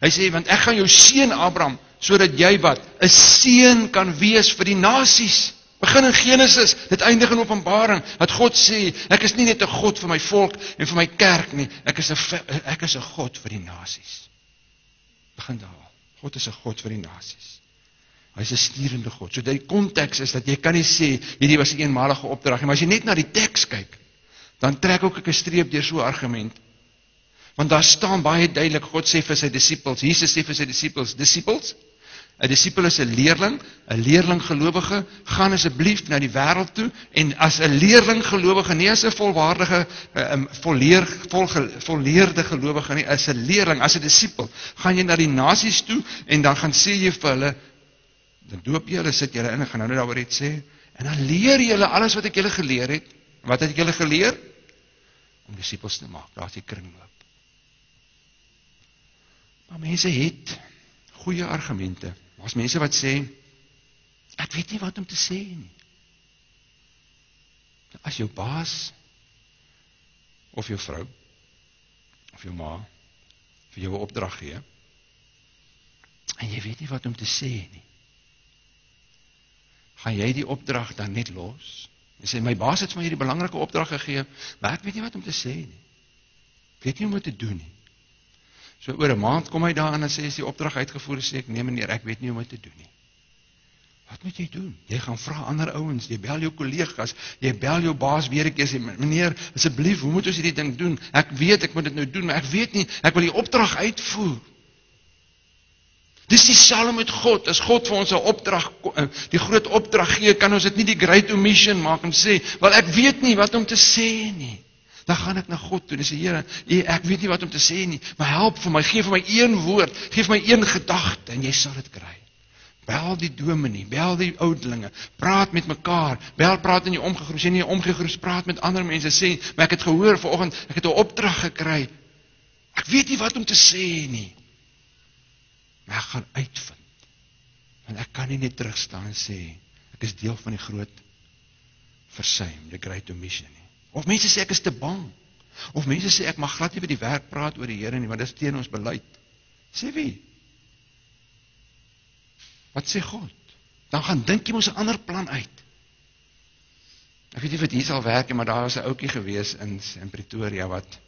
Hy sê, want ek gaan jou seën Abraham, sodat jy wat? 'n seën kan wees vir die nasies. Begin in Genesis, dit eindig in Openbaring, dat God sê, ek is nie net 'n God vir my volk en vir my kerk nie, ek is 'n God vir die nasies. Begin daar. God is 'n God vir die nasies. Hy is 'n sturende God. So die konteks is dat jy kan nie sê hierdie was 'n eenmalige opdrag nie, maar as jy net na die teks kyk, dan trek ook ek 'n streep deur so 'n argument. Want daar staan baie duidelik, God sê vir sy disippels, Jesus sê vir sy disippels, 'n disipel is 'n leerling gelowige, gaan asseblief na die wêreld toe, en as 'n leerling gelowige, nie as 'n volwaardige, volleerde gelowige nie, as 'n leerling, as 'n disipel, gaan jy na die nasies toe, en dan gaan sê jy vir hulle, dan doop jy hulle, sit julle in, ek gaan nou net daaroor iets sê, en dan leer jy hulle alles wat ek julle geleer het. Wat het ek julle geleer? Om disipels te maak, daar is die kringloop. Maar mense het goeie argumente. Maar as mense wat sê, ek weet nie wat om te sê nie. As jou baas, of jou vrou, of jou ma, vir jou 'n opdrag gee, en jy weet nie wat om te sê nie, gaan jy die opdrag dan net los? Jy sê, my baas het vir my hierdie belangrike opdrag gegee, maar ek weet nie wat om te sê nie. Ek weet nie hoe om te doen nie. So oor 'n maand kom hy daar en sê, is die opdrag uitgevoer, sê ek, nee meneer, ek weet nie hoe om te doen nie. Wat moet jy doen? Jy gaan vra ander ouens, jy bel jou kollegas, jy bel jou baas weer 'n keer, sê, meneer, asseblief, hoe moet ons hierdie ding doen? Ek weet, ek moet dit nou doen, maar ek weet nie, ek wil die opdrag uitvoer. Dis dieselfde met God, as God vir ons 'n opdrag, die groot opdrag gee, kan ons dit nie die great omission maak en sê, wel ek weet nie wat om te sê nie. Dan gaan ek na God toe en sê, Here, ek weet nie wat om te sê nie, maar help vir my, gee vir my een woord, gee vir my een gedagte, en jy sal dit kry. Bel die dominee, bel die oudelinge, praat met mekaar, praat in die omgegroep, sê nie omgegroep, praat met ander mense, sê, maar ek het gehoor vanoggend, ek het 'n opdrag gekry, ek weet nie wat om te sê nie, maar ek gaan uitvind, want ek kan nie net terugstaan en sê, ek is deel van die groot versuim, the great omission nie. Of mense sê ek is te bang, of mense sê ek mag glad nie by die werk praat oor die Here nie, want dit is teen ons beleid. Sê wie? Wat sê God? Dan gaan dink jy mos 'n ander plan uit. Ek weet nie wat hier sal werk nie, maar daar was 'n ouetjie gewees in Pretoria wat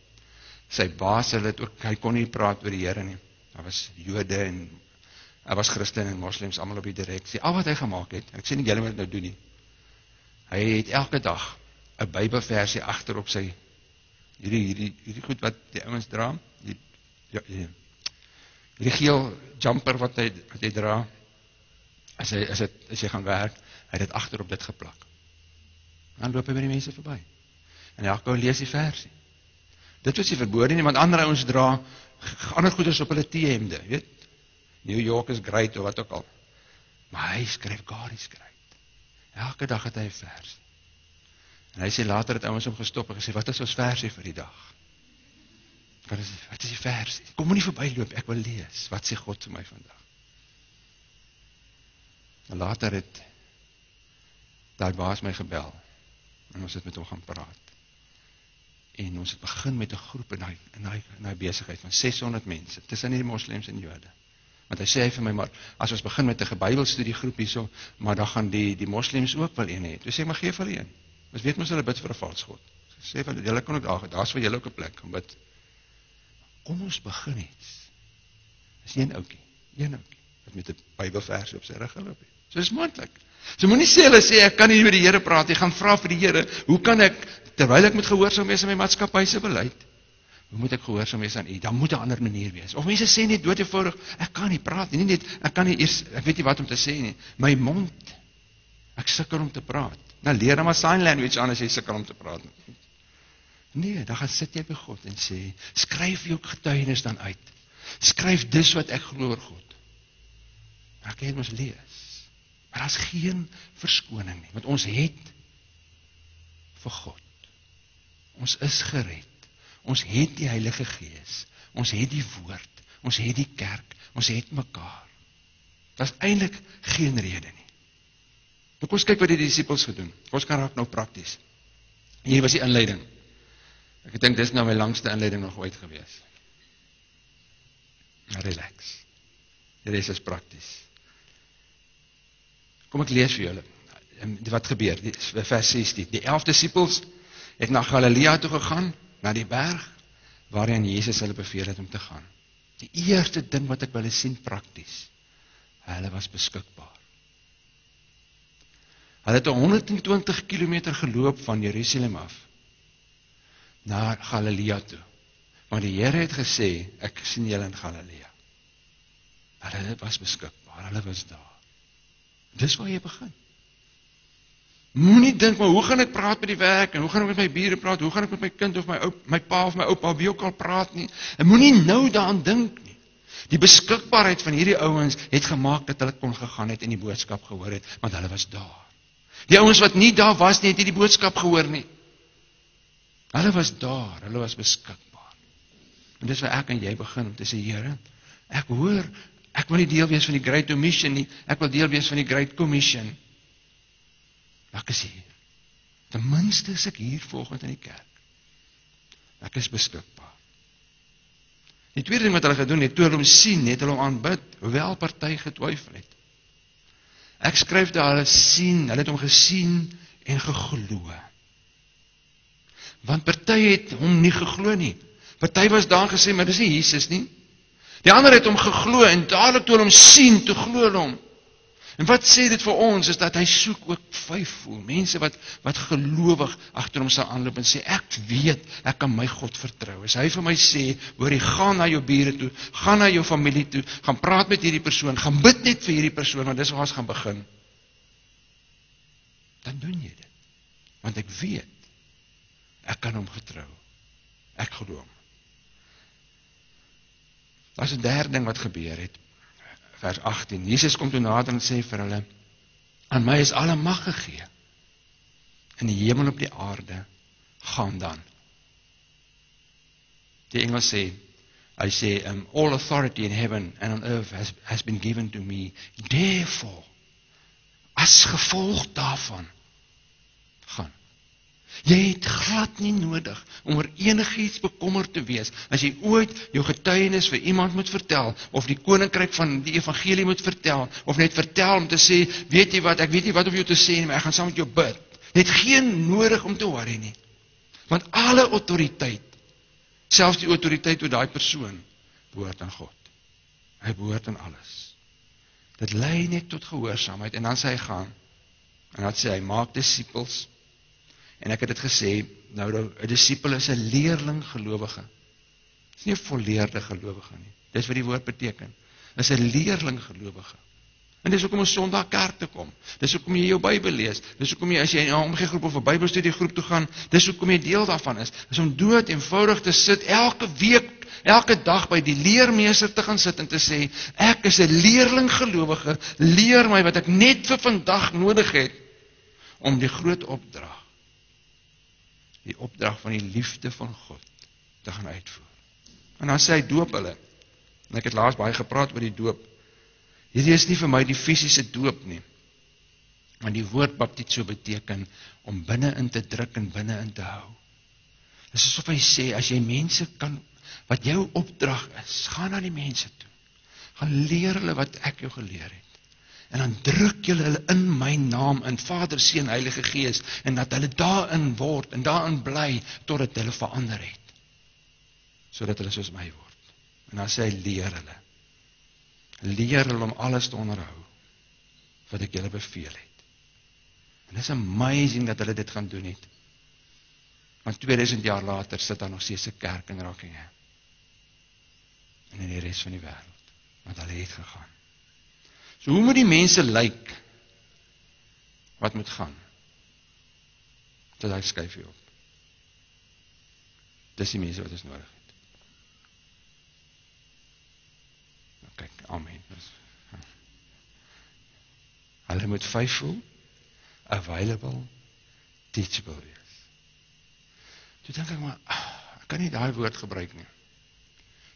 sy baas, hy kon nie praat oor die Here nie. Daar was Jode en hy was Christen en Moslems almal op die direksie. Al wat hy gemaak het, ek sê nie julle moet dit nou doen nie. Hy het elke dag 'n Bybelversie agter op sy hierdie goed wat die ouens dra, die geel jumper wat hy dra, as hy gaan werk, hy het dit agter op dit geplak. Dan loop hy by die mense verby. En elke ou lees die versie. Dit was nie verbode nie, want ander ouens dra ander goeders op hulle T-hemde, weet? New York is great, of wat ook al. Maar hy skryf God is great. Elke dag het hy 'n versie. En hy sê later het ouens hom gestop en gesê, wat is ons versie vir die dag? Wat is die versie? Kom nie verbyloop, ek wil lees. Wat sê God vir my vandag? En later het daai baas my gebel en ons het met hom gaan praat. En ons het begin met 'n groep in hy besigheid van 600 mense, tussen die moslems en Jode. Want hy sê vir my, maar as ons begin met 'n Bybelstudiegroep hierso, maar dan gaan die moslems ook wel een hê. Toe sê ek, maar gee vir een. Ons weet mos hulle bid vir 'n valse god. Sê vir julle kan ook daar's vir julle ook 'n plek gaan bid. Kom ons begin iets. Dis een ouetjie wat met 'n Bybelvers op sy rug geloop het. So is moontlik. So moenie sê hulle sê ek kan nie met die Here praat nie, gaan vra vir die Here, hoe kan ek terwyl ek moet gehoorsaam wees aan my maatskappy se beleid? Hoe moet ek gehoorsaam wees aan U? Dan moet 'n ander manier wees. Of mense sê net dood eenvoudig, ek kan nie praat nie, net ek kan nie eers, ek weet nie wat om te sê nie. My mond, ek sukkel om te praat. Nou leer dan maar sign language aan as jy sukkel om te praat. Nee, dan gaan sit jy by God en sê, skryf jou getuienis dan uit. Skryf dis wat ek glo oor God. Dan kan jy mos lees. Maar daar's geen verskoning nie, want ons het vir God. Ons is gered. Ons het die Heilige Gees. Ons het die woord. Ons het die kerk. Ons het mekaar. Daar's eintlik geen rede nie. Nou kom ons kyk wat die disippels gedoen. Ons kan raak nou prakties. Hier was die inleiding. Ek dink dis nou my langste inleiding nog ooit gewees. Relax. Die res is prakties. Kom ek lees vir julle. Wat gebeur? Vers 16. Die 11 disippels het na Galilea toe gegaan, na die berg, waarheen Jesus hulle beveel het om te gaan. Die eerste ding wat ek wil sien prakties, hulle was beskikbaar. Hulle het 120 kilometer geloop van Jerusalem af, na Galilea toe. Want die Here het gesê, ek sien julle in Galilea. Hulle was beskikbaar, hulle was daar. Dis waar jy begin. Moenie dink, maar hoe gaan ek praat by die werk, en hoe gaan ek met my bure praat, hoe gaan ek met my kind of my pa of my oupa, wie ook al praat nie. En moenie nou daaraan dink nie. Die beskikbaarheid van hierdie ouens het gemaak dat hulle kon gegaan het en die boodskap gehoor het, want hulle was daar. Die ouens wat nie daar was nie, het nie die boodskap gehoor nie. Hulle was daar, hulle was beskikbaar. En dis waar ek en jy begin om te sê, Here, ek hoor, ek wil nie deel wees van die Great Omission nie, ek wil deel wees van die Great Commission. Ek is hier. Ten minste is ek hier volgend in die kerk. Ek is beskikbaar. Die tweede ding wat hulle gedoen het, toe hulle hom sien, het hulle hom aanbid, hoewel party getwyfel het. Ek skryf daar, hulle het hom gesien en geglo. Want party het hom nie geglo nie. Party was daar gesê, maar dis nie Jesus nie. Die ander het hom geglo en dadelik toe hulle hom sien, toe glo hulle hom. En wat sê dit vir ons, is dat hy soek ook vyfvoel, mense wat gelowig agter hom sal aanloop en sê, ek weet, ek kan my God vertrou. As hy vir my sê, hoor jy, gaan na jou bure toe, gaan na jou familie toe, gaan praat met hierdie persoon, gaan bid net vir hierdie persoon, want dis waar ons gaan begin. Dan doen jy dit. Want ek weet, ek kan hom getrou. Ek glo hom. Daar is 'n derde ding wat gebeur het. Vers 18, Jesus kom toe nader en sê vir hulle, aan my is alle mag gegee, in die hemel en op die aarde, gaan dan. Die engel sê, hy sê, all authority in heaven and on earth has been given to me, therefore, as gevolg daarvan, gaan. Jy het glad nie nodig om oor enigiets bekommerd te wees, as jy ooit jou getuienis vir iemand moet vertel, of die koninkryk van die evangelie moet vertel, of net vertel om te sê, weet jy wat, ek weet nie wat om jou te sê nie, maar ek gaan saam met jou bid. Jy het geen nodig om te worry nie. Want alle autoriteit, selfs die autoriteit oor daai persoon, behoort aan God. Hy behoort aan alles. Dit lei net tot gehoorsaamheid, en dan sê hy gaan, en dan sê hy, maak disippels. En ek het dit gesê, nou 'n disipel is 'n leerling gelowige. Dit is nie 'n volleerde gelowige nie. Dis wat die woord beteken. Dit is 'n leerling gelowige. En dis hoekom ons Sondag kerk toe kom. Dis hoekom jy jou Bybel lees. Dis hoekom jy as jy in 'n omgegroep of 'n Bybelstudiegroep toe gaan, dis hoekom jy deel daarvan is. Dis om dood eenvoudig te sit elke week, elke dag by die leermeester te gaan sit en te sê, ek is 'n leerling gelowige, leer my wat ek net vir vandag nodig het om die groot opdrag, die opdrag van die liefde van God te gaan uitvoer. En dan sê hy, doop hulle. En ek het laas baie gepraat oor die doop. Hierdie is nie vir my die fisiese doop nie. Want die woord baptizo beteken om binne-in te druk en binne-in te hou. Dis asof hy sê, as jy mense kan, wat jou opdrag is, gaan na die mense toe. Gaan leer hulle wat ek jou geleer het. En dan druk julle hulle in my naam, in Vader, Seun, Heilige Gees, en dat hulle daarin word, en daarin bly, totdat hulle verander het. Sodat hulle soos my word. En dan sê hy, leer hulle. Leer hulle om alles te onderhou, wat ek julle beveel het. En dit is amazing dat hulle dit gaan doen het. Want 2000 jaar later sit daar nog steeds 'n kerk in Rockingham. En in die res van die wêreld. Want hulle het gegaan. So hoe moet die mense lyk wat moet gaan? Dit hy skryf hier op. Dis die mense wat ons nodig het. Nou kyk, amen. Hulle moet faithful, available, teachable wees. Toe dink ek maar, ek kan nie daai woord gebruik nie.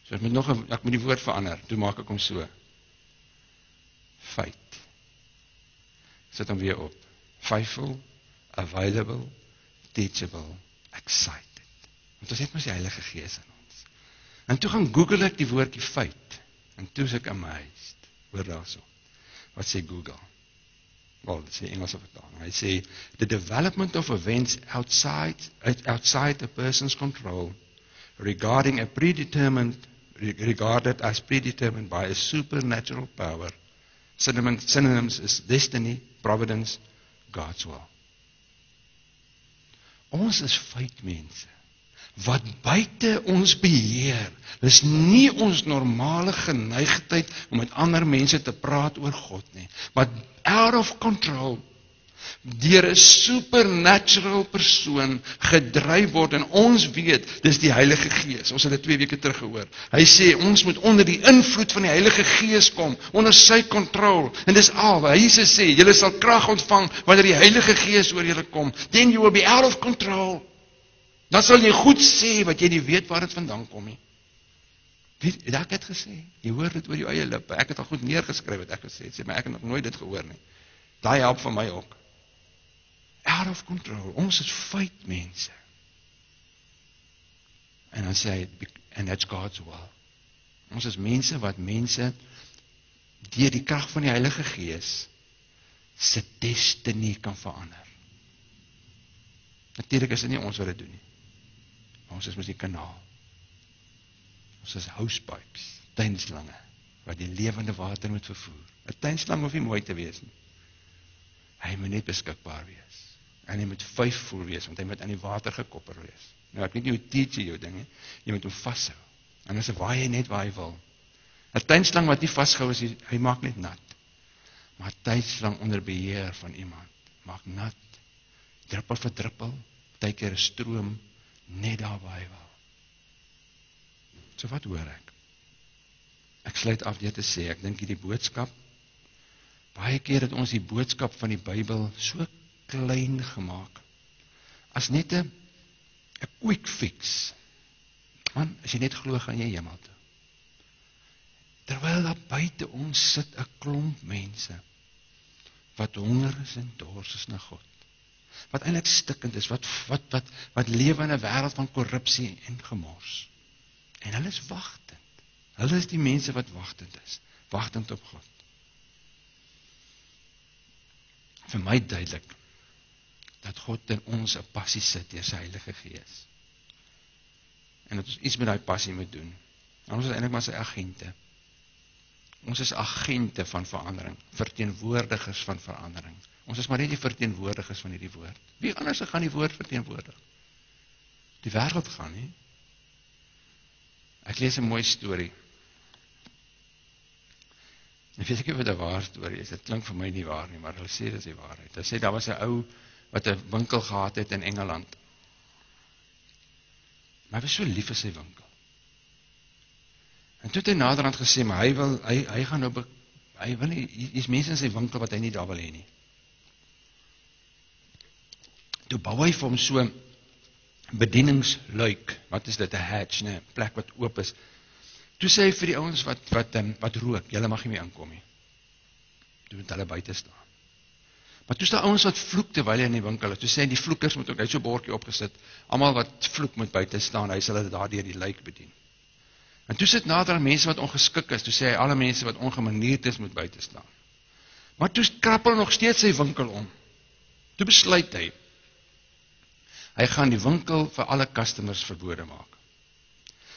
So ek moet die woord verander, toe maak ek hom so. Feit. Sit hom weer op. Faithful, available, teachable, excited. Want ons het mos die Heilige Gees in ons. En toe gaan Google ek die woordjie feit. En toe is ek amazed, hoor daarso, wat sê Google? Wel, dit sê Engelse vertaling. Hy sê, the development of events outside a person's control, regarded as predetermined by a supernatural power. Synonyms is destiny, providence, God's will. Ons is feitmense, wat buite ons beheer. Dis nie ons normale geneigtheid om met ander mense te praat oor God nie, maar out of control, deur 'n supernatural persoon gedryf word, en ons weet, dis die Heilige Gees. Ons het dit 2 weke terug gehoor. Hy sê, ons moet onder die invloed van die Heilige Gees kom, onder sy control, en dis al, Jesus sê, julle sal krag ontvang, wanneer die Heilige Gees oor julle kom, then you will be out of control. Dan sal jy goed sê, wat jy nie weet waar dit vandaan kom nie. Het ek het gesê? Jy hoor dit oor jou eie lippe. Ek het al goed neergeskryf wat ek gesê het. Sê, maar ek het nog nooit dit gehoor nie. Daai help van my ook. Out of control. Ons is feitmense. En dan sê hy, and that's God's will. Ons is mense wat mense deur die krag van die Heilige Gees se destiny kan verander. Natuurlik is dit nie ons wat dit doen nie. Ons is mos die kanaal. Ons is housepipes, tuinslange, wat die lewende water moet vervoer. 'n Tuinslang hoef nie mooi te wees nie. Hy moet net beskikbaar wees. En hy moet 5 voel wees, want hy moet aan die water gekoppel wees. Nou, ek weet nie hoe teach jy jou ding nie. Jy moet hom vashou. En dan waai hy net waar hy wil. 'n Tuinslang wat nie vasgehou is, hy maak net nat. Maar 'n tuinslang onder beheer van iemand maak nat. Druppel vir druppel, partykeer 'n stroom, net daar waar hy wil. So wat hoor ek? Ek sluit af deur te sê, ek dink hierdie boodskap, baie keer het ons die boodskap van die Bybel so klein gemaak, as net 'n quick fix. Man, as jy net glo, gaan jy hemel toe. Terwyl daar buite ons sit 'n klomp mense, wat honger is en dors is na God. Wat eintlik stikkend is, wat lewe in 'n wêreld van korrupsie en gemors. En hulle is wagtend. Hulle is die mense wat wagtend is, wagtend op God. Vir my duidelik, dat God in ons 'n passie sit deur sy Heilige Gees. En dat ons iets met daai passie moet doen. En ons is eintlik maar sy agente. Ons is agente van verandering, verteenwoordigers van verandering. Ons is maar net die verteenwoordigers van hierdie woord. Wie anders gaan die woord verteenwoordig? Die wêreld gaan nie. Ek lees 'n mooi storie. Ek weet ek of dit 'n waar storie is. Dit klink vir my nie waar nie, maar hulle sê dit is die waarheid. Hulle sê daar was 'n ou wat 'n winkel gehad het in Engeland. Maar hy was so lief vir sy winkel. En toe het hy naderhand gesê, maar hy gaan nou, hy wil nie, hier's mense in sy winkel wat hy nie daar wil hê nie. Toe bou hy vir hom so 'n bedieningsluik, wat is dit, 'n hatch, 'n plek wat oop is. Toe sê hy vir die ouens wat rook, julle mag nie meer inkom nie. Toe moet hulle buite staan. Maar toe staan ouens wat vloek terwyl hy in die winkel is. Toe sê hy, die vloekers moet ook, hy het so 'n bordjie opgesit, almal wat vloek moet buite staan, hy sal hulle daardeur die luik bedien. En toe sit nader aan mense wat ongeskik is, toe sê hy, alle mense wat ongemanierd is, moet buite staan. Maar toe krappel nog steeds sy winkel om. Toe besluit hy gaan die winkel vir alle customers verbode maak.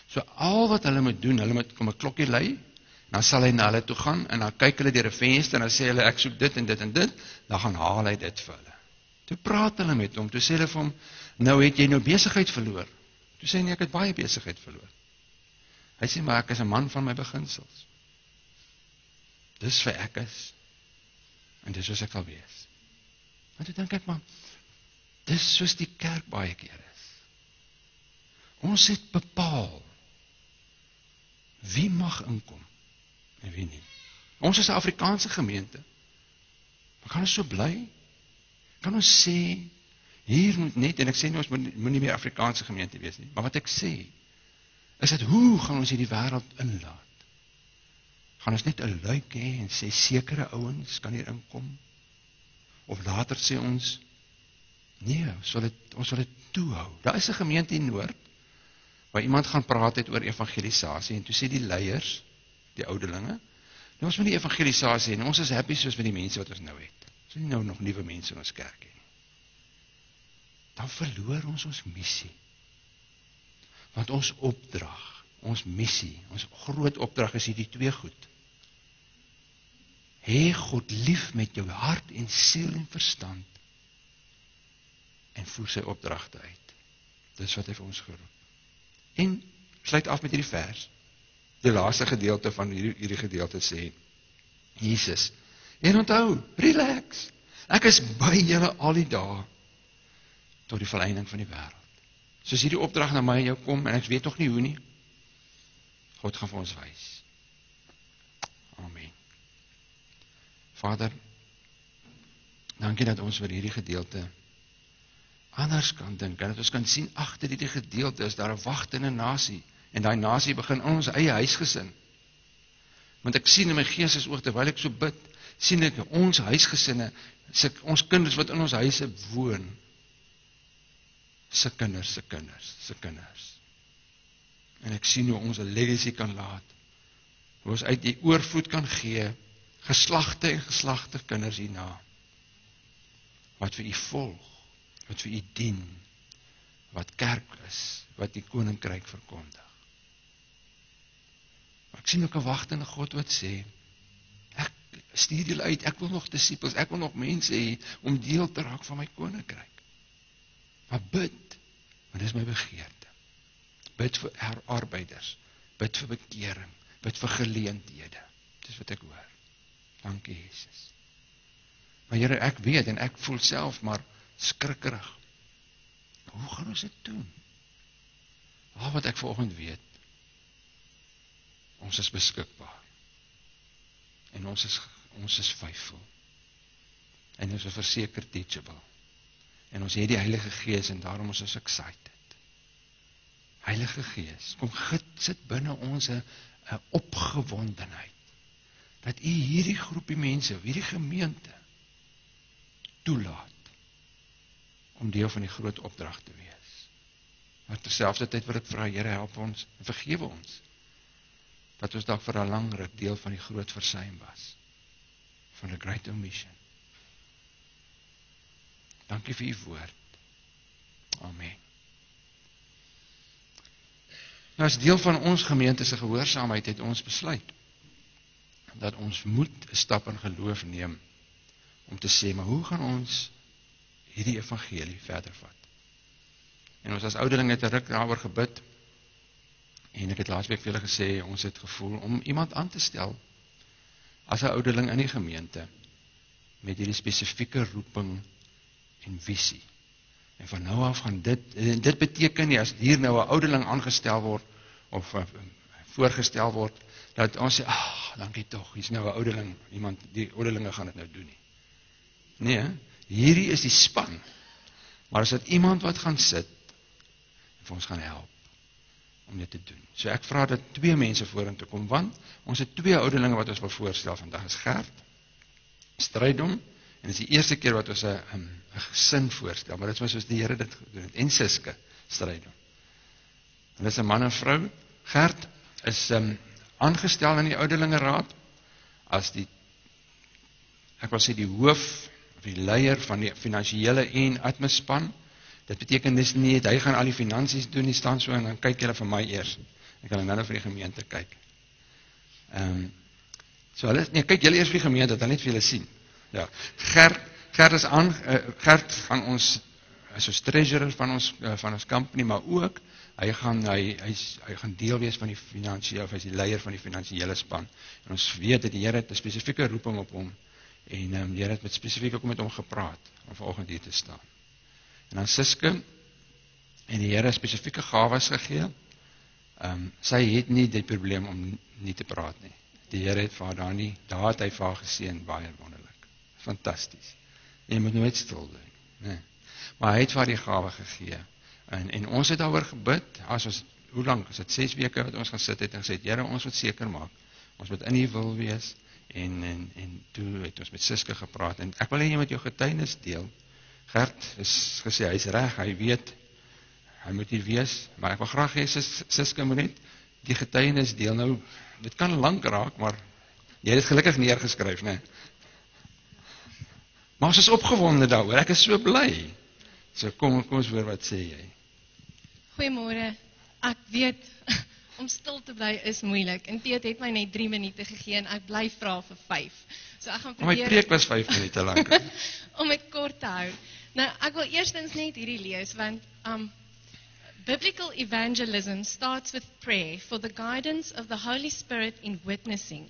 So al wat hulle moet doen, hulle moet kom 'n klokkie lui, dan sal hy na hulle toe gaan, en dan kyk hulle deur 'n venster, en dan sê hulle, ek soek dit en dit en dit, dan gaan haal hy dit vir hulle. Toe praat hulle met hom, toe sê hulle vir hom, nou het jy nou besigheid verloor. Toe sê hy, nee, ek het baie besigheid verloor. Hy sê, maar ek is 'n man van my beginsels. Dis vir ek is, en dis soos ek sal wees. Maar toe dink ek, maar, dis soos die kerk baie keer is. Ons het bepaal, wie mag inkom, en wie nie. Ons is 'n Afrikaanse gemeente, maar kan ons so bly? Kan ons sê, hier moet net, en ek sê nie, ons moet nie meer Afrikaanse gemeente wees nie, maar wat ek sê, is dit, hoe gaan ons hierdie wêreld inlaat? Gaan ons net 'n luik hê, en sê, sekere ouens kan hier inkom? Of later sê ons, nee, ons sal dit toehou. Daar is 'n gemeente in Noord, waar iemand gaan praat het oor evangelisasie, en toe sê die leiers, die ouderlinge. Nou ons moet die evangelisasie hê, ons is happy soos met die mense wat ons nou het. Ons het nie nou nog nuwe mense in ons kerk hê nie. Dan verloor ons missie. Want ons opdrag, ons missie, ons groot opdrag is hierdie twee goed. Hê God lief met jou hart en siel en verstand en voer sy opdragte uit. Dis wat hy vir ons geroep. En sluit af met hierdie vers. Die laaste gedeelte van hierdie gedeelte sê, Jesus, en onthou, relax, ek is by julle al die dae, tot die volleinding van die wêreld. Soos hierdie opdrag na my en jou kom, en ek weet nog nie hoe nie, God gaan vir ons wys. Amen. Vader, dankie dat ons vir hierdie gedeelte anders kan dink, en dat ons kan sien, agter hierdie gedeelte is daar 'n wagtende nasie, en daai nasie begin in ons eie huisgesin. Want ek sien in my geestesoog, terwyl ek so bid, sien ek ons huisgesinne, ons kinders wat in ons huise woon, se kinders. En ek sien hoe ons 'n legacy kan laat, hoe ons uit die oorvloed kan gee, geslagte en geslagte kinders hierna, wat vir u volg, wat vir u dien, wat kerk is, wat die koninkryk verkondig. Maar ek sien ook 'n wagtende God wat sê, ek stuur julle uit, ek wil nog disippels, ek wil nog mense hê, om deel te raak van my koninkryk. Maar bid, want dis my begeerte. Bid vir arbeiders, bid vir bekering, bid vir geleenthede. Dis wat ek hoor. Dankie Jesus. Maar Here, ek weet en ek voel self maar skrikkerig. Hoe gaan ons dit doen? Al wat ek vanoggend weet, ons is beskikbaar. En ons is faithful. En ons is verseker teachable. En ons het die Heilige Gees en daarom ons is excited. Heilige Gees, kom sit binne ons 'n opgewondenheid. Dat u hierdie groepie mense, hierdie gemeente toelaat om deel van die groot opdrag te wees. Maar terselfdertyd wil ek vra, Here, help ons en vergewe ons dat ons dalk vir 'n lang ruk deel van die groot versuim was, van die Great Omission. Dankie vir u woord. Amen. Nou, as deel van ons gemeente se gehoorsaamheid het ons besluit dat ons moet 'n stap in geloof neem om te sê, maar hoe gaan ons hierdie evangelie verder vat? En ons as ouderlinge het 'n ruk daaroor gebid, en ek het laasweek vir julle gesê, ons het gevoel om iemand aan te stel as 'n ouderling in die gemeente met hierdie spesifieke roeping en visie. En van nou af gaan dit beteken nie, as hier nou 'n ouderling aangestel word of voorgestel word, dat ons sê, dankie tog, hier's nou 'n ouderling, die ouderlinge gaan dit nou doen nie. Nee, hierdie is die span, maar as dit iemand wat gaan sit en vir ons gaan help om dit te doen. So ek vra dat 2 mense vorentoe kom, want ons het 2 ouderlinge wat ons wil voorstel vandag, is Gert Strydom, en dit is die eerste keer wat ons 'n gesin voorstel, maar dit was soos die Here dit gedoen het, en Suske Strydom. En dit is 'n man en vrou. Gert is aangestel in die ouderlinge raad as ek wil sê die hoof of die leier van die finansiële en admin-span. Dit beteken dis nie, hy gaan al die finansies doen, die staan so, en dan kyk julle vir my eers. Ek kan nou vir die gemeente kyk. So kyk julle eers vir die gemeente, dan net vir julle sien. Ja, Gert gaan ons as ons treasurer van ons company, maar ook hy gaan deel wees van die finansiële, of hy is die leier van die finansiële span. En ons weet dat die Here het 'n spesifieke roeping op hom, en die Here het spesifiek ook met hom gepraat om vanoggend hier te staan. En dan Suske, en die Here spesifieke gawes gegee. Sy het nie die probleem om nie te praat nie. Die Here het vir haar daar het hy vir haar geseën, baie wonderlik. Fantasties. En jy moet nooit stil doen. Nee. Maar hy het vir haar die gawe gegee. En ons het daaroor gebid, hoe lank, is dit 6 weke wat ons gaan sit het en gesê, Here, ons moet seker maak, ons moet in die wil wees, en toe het ons met Suske gepraat, en ek wil hê jy met jou getuienis deel. Gert is gesê, hy is reg, hy weet, hy moet hier wees, maar ek wil graag hê, Suske moet net die getuienis deel nou, dit kan lank raak, maar jy het dit gelukkig neergeskryf, né? Maar ons is opgewonde daaroor, ek is so bly. So kom ons hoor, wat sê jy? Goeiemôre. Ek weet, om stil te bly is moeilik. En Piet het my net 3 minute gegee en ek bly vra vir 5. So ek gaan My preek was 5 minute lank. om dit kort te hou. Nou, ek wil eerstens net hierdie lees, want biblical evangelism starts with prayer for the guidance of the Holy Spirit in witnessing,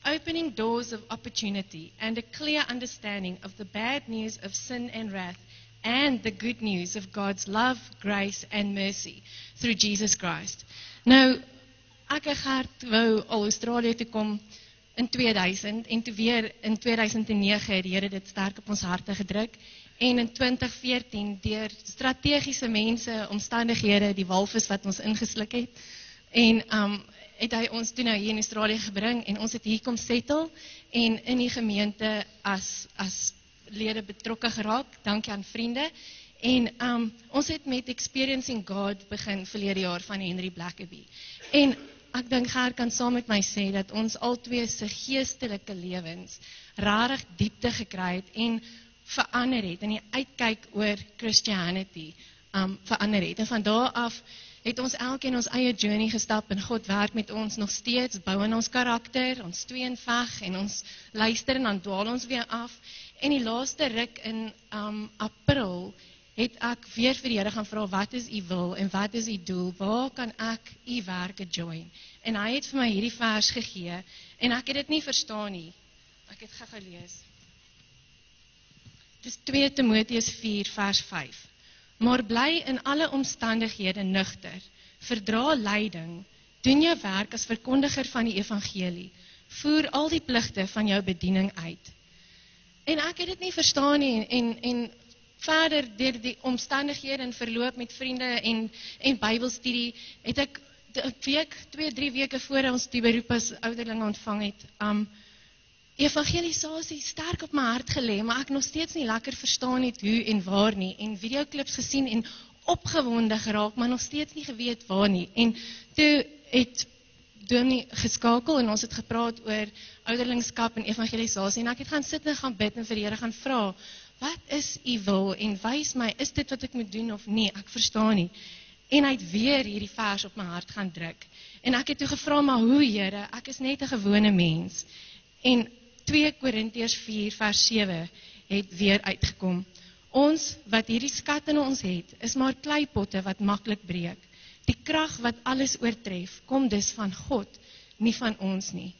opening doors of opportunity and a clear understanding of the bad news of sin and wrath and the good news of God's love, grace and mercy through Jesus Christ. Nou, ek en Gert wou al Australië toe kom in 2000 en toe weer in 2009 het die Here dit sterk op ons harte gedruk. En in 2014 deur strategiese mense, omstandighede, die walvis wat ons ingesluk het. En het hy ons toe nou hier in Australië gebring en ons het hier kom settle en in die gemeente as lede betrokke geraak, dankie aan vriende. En ons het met Experiencing God begin verlede jaar van Henry Blackaby. En ek dink Gert kan saam met my sê dat ons albei se geestelike lewens rarig diepte gekry het en verander het en die uitkyk oor Christianity verander het. En van daar af het ons elkeen ons eie journey gestap en God werk met ons nog steeds, bou in ons karakter, ons twee en veg en ons luister en dan dwaal ons weer af. En die laaste ruk in April het ek weer vir die Here gaan vra, wat is u wil en wat is u doel, waar kan ek u werke join? En hy het vir my hierdie vers gegee en ek het dit nie verstaan nie. Ek het gou gelees. Dis 2 Timoteus 4 vers 5. Maar bly in alle omstandighede nugter, verdra lyding, doen jou werk as verkondiger van die evangelie, voer al die pligte van jou bediening uit. En ek het dit nie verstaan nie en verder deur die omstandighede en verloop met vriende en Bybelstudie het ek 2-3 weke voor ons die beroep as ouderling ontvang het, evangelisasie sterk op my hart gelê, maar ek nog steeds nie lekker verstaan het hoe en waar nie, en videoklips gesien en opgewonde geraak, maar nog steeds nie geweet waar nie. En toe het Dominee geskakel en ons het gepraat oor ouderlingskap en evangelisasie, en ek het gaan sit en gaan bid en vir die Here gaan vra, wat is u wil en wys my, is dit wat ek moet doen of nie, ek verstaan nie. En hy het weer hierdie vers op my hart gaan druk. En ek het toe gevra, maar hoe Here, ek is net 'n gewone mens. En 2 Korintiërs 4 vers 7 het weer uitgekom. Ons wat hierdie skat in ons het, is maar kleipotte wat maklik breek. Die krag wat alles oortref, kom dus van God, nie van ons nie.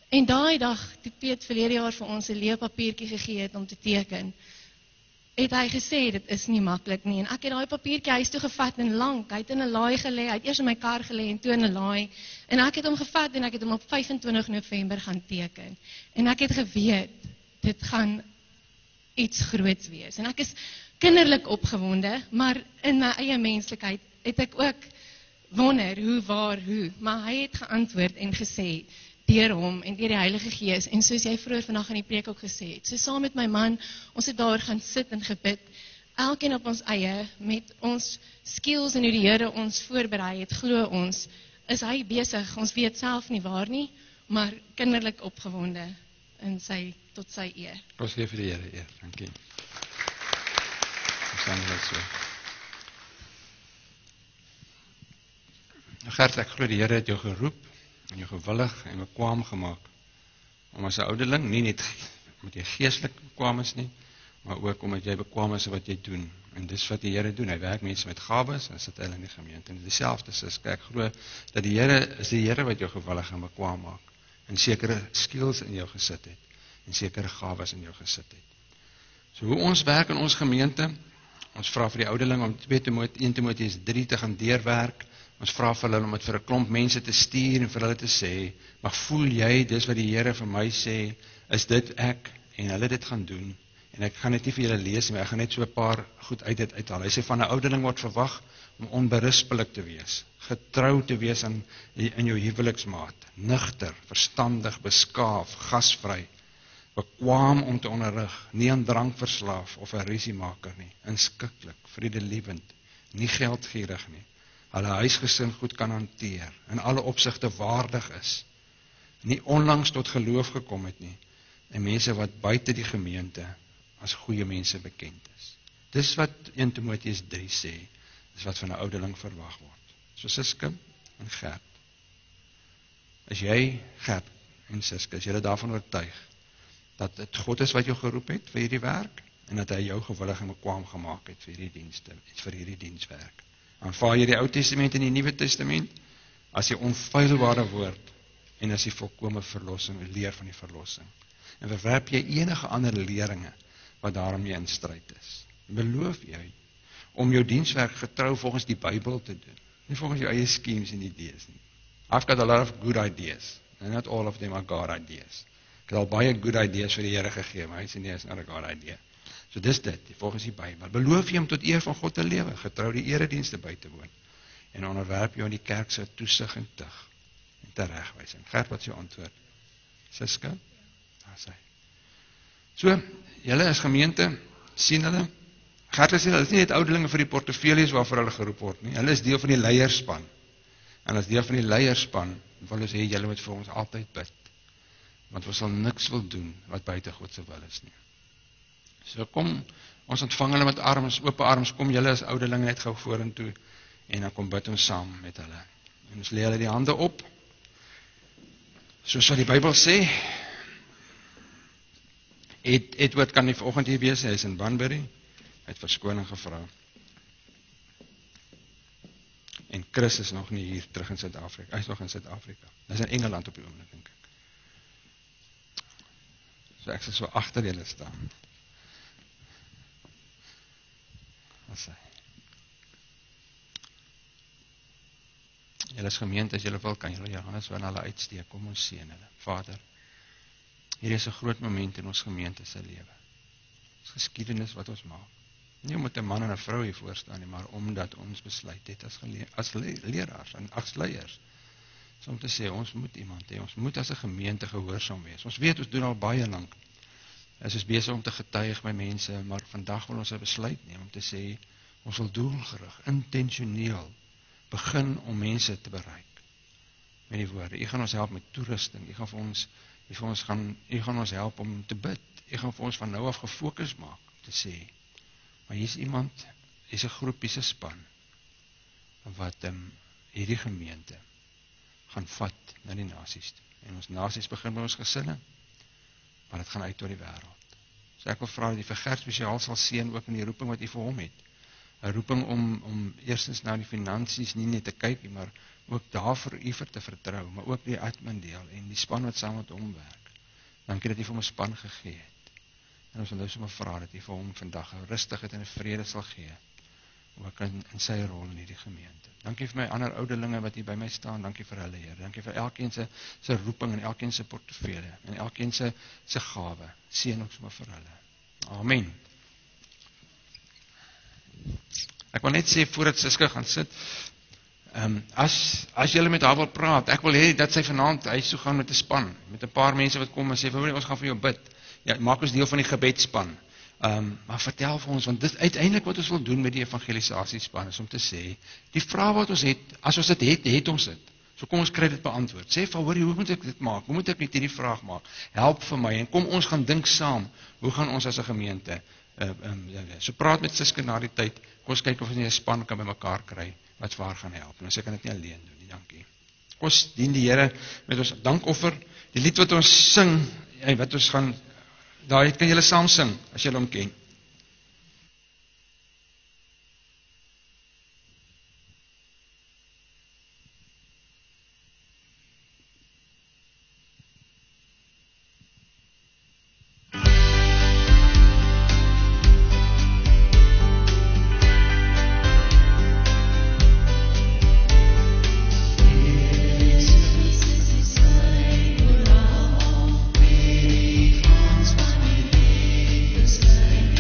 En daai dag, toe Piet verlede jaar vir ons 'n leepapiertjie gegee het om te teken, het hy gesê, dit is nie maklik nie. En ek het daai papiertjie huis toe gevat en lank, hy het in 'n laai gelê, hy het eers in my kar gelê en toe in 'n laai. En ek het hom gevat en ek het hom op 25 November gaan teken. En ek het geweet, dit gaan iets groots wees. En ek is kinderlik opgewonde, maar in my eie menslikheid het ek ook wonder hoe, waar, hoe. Maar hy het geantwoord en gesê, deur hom en deur die Heilige Gees, en soos jy vroeër vandag in die preek ook gesê het, so saam met my man, ons het daar gaan sit en gebid, elkeen op ons eie, met ons skills en hoe die Here ons voorberei het, glo ons, is hy besig, ons weet self nie waar nie, maar kinderlik opgewonde in tot sy eer. Ons gee vir die Here eer, dankie. Ons staan net so. Gert, ek glo die Here het jou geroep, en jou gewillig en bekwaam gemaak, om as 'n ouderling, nie net omdat jy geestelik bekwaam is nie, maar ook omdat jy bekwaam is wat jy doen. En dis wat die Here doen, hy werk mense met gawes, en sit hulle in die gemeente. En dieselfde is, ek glo, dat die Here is die Here wat jou gewillig en bekwaam maak, en sekere skills in jou gesit het, en sekere gawes in jou gesit het. So hoe ons werk in ons gemeente, ons vra vir die ouderling om 1 Timoteus 3 te gaan deurwerk. Ons vra vir hulle om dit vir 'n klomp mense te stuur en vir hulle te sê, maar voel jy, dis wat die Here vir my sê, is dit ek, en hulle dit gaan doen, en ek gaan dit nie vir julle lees, maar ek gaan net so 'n paar goed uit dit uithaal. Hy sê van 'n ouderling word verwag om onberispelik te wees, getrou te wees in jou huweliksmaat, nugter, verstandig, beskaaf, gasvry, bekwaam om te onderrig, nie aan drank verslaaf of 'n rusiemaker nie, inskikkelik, vredelievend, nie geldgierig nie, hulle huisgesin goed kan hanteer, in alle opsigte waardig is, nie onlangs tot geloof gekom het nie, en mense wat buite die gemeente as goeie mense bekend is. Dis wat 1 Timoteus 3 sê, dis wat van 'n ouderling verwag word. So Suske en Gert. As jy, Gert en Suske, as jy daarvan oortuig, dat dit God is wat jou geroep het vir hierdie werk, en dat hy jou gewillig en bekwaam gemaak het vir hierdie dienswerk. Aanvaar jy die Ou Testament en die Nuwe Testament, as die onfeilbare woord, en as die volkome verlossing, leer van die verlossing. En verwerp jy enige ander leringe, wat daarmee in stryd is. Beloof jy, om jou dienswerk getrou volgens die Bybel te doen, nie volgens jou eie schemes en idees nie. I've got a lot of good ideas, and not all of them are God ideas. Ek het al baie good ideas vir die Here gegee, maar hy sê nie, is not a God idea. So dis dit, volgens die Bybel. Beloof jy om tot eer van God te lewe, getrou die eredienste by te woon, en onderwerp jy aan die kerk se toesig en tug, en teregwysing. Gert, wat is jou antwoord? Suske? Daar sê. So, julle is gemeente, sien hulle, Gert sê, hulle is nie net ouderlinge vir die portefeuilles waarvoor hulle geroep word nie, hulle is deel van die leierspan, en as deel van die leierspan, wil ons sê, julle moet vir ons altyd bid, want ons sal niks wil doen, wat buite God se wil is nie. So kom, ons ontvang hulle met arms, open arms, kom julle as ouderlinge net gou vorentoe, en dan kom bid ons saam met hulle, en ons lê hulle die hande op, soos wat die Bybel sê. Edward kan nie vanoggend hier wees, hy is in Banbury, hy het verskoning gevra. En Chris is nog nie hier terug in Suid-Afrika, hy is nog in Suid-Afrika. Hy is in Engeland op die oomblik, dink ek. So ek sal so agter julle staan. As hy. Julle is gemeente, as julle wil, kan julle Johannes van hulle uitsteek, kom ons seën hulle. Vader, hier is 'n groot moment in ons gemeente se lewe. Dis geskiedenis wat ons maak. Nie omdat 'n man en 'n vrou hier voor staan nie, maar omdat ons besluit het as leraars en as leiers, om te sê, ons moet iemand hê, ons moet as 'n gemeente gehoorsaam wees. Ons weet, ons doen al baie lank. Ons is besig om te getuig by mense, maar vandag wil ons 'n besluit neem om te sê, ons wil doelgerig, intentioneel begin om mense te bereik. Met die woorde, u gaan ons help met toerusting, u gaan ons help om te bid, u gaan vir ons van nou af gefokus maak, om te sê, maar hier is iemand, hier is 'n groep, hier is 'n span, wat hierdie gemeente gaan vat na die nasies toe. En ons nasies begin by ons gesinne, maar dit gaan uit oor die wêreld. So ek wil vra dat die vir Gert spesiaal sal seën ook in die roeping wat u vir hom het. 'n Roeping om eerstens na die finansies nie net te kyk nie, maar ook daarvoor u vir te vertrou, maar ook die admin deel en die span wat saam met hom werk. Dankie dat u vir hom 'n span gegee het. En ons wil nou sommer vra dat u vir hom vandag 'n rustigheid en 'n vrede sal gee, ook in sy rol in hierdie gemeente. Dankie vir my ander ouderlinge wat hier by my staan, dankie vir hulle, Here. Dankie vir elkeen se roeping en elkeen se portefeulje en elkeen se gawe. Seën ons maar vir hulle. Amen. Ek wil net sê, voordat Suske gaan sit, as julle met haar wil praat, ek wil hê dat sy vanaand huis toe gaan met 'n span, met 'n paar mense wat kom en sê, ons gaan vir jou bid. Ja, maak ons deel van die gebedsspan. Maar vertel vir ons, want dit uiteindelik wat ons wil doen met die evangelisasiespan, is om te sê, die vraag wat ons het, as ons dit het ons dit. So kom ons kry dit beantwoord. Sê van, hoorie, hoe moet ek dit maak? Hoe moet ek net hierdie vraag maak? Help vir my, en kom ons gaan dink saam, hoe gaan ons as 'n gemeente, so praat met Suske na die tyd, kom ons kyk of ons nie 'n span kan by mekaar kry, wat vir haar gaan help, en ons kan dit nie alleen doen nie, dankie. Kom ons dien die Here met ons dankoffer, die lied wat ons sing, wat ons gaan, daar kan julle saam sing, as julle hom ken. Sky.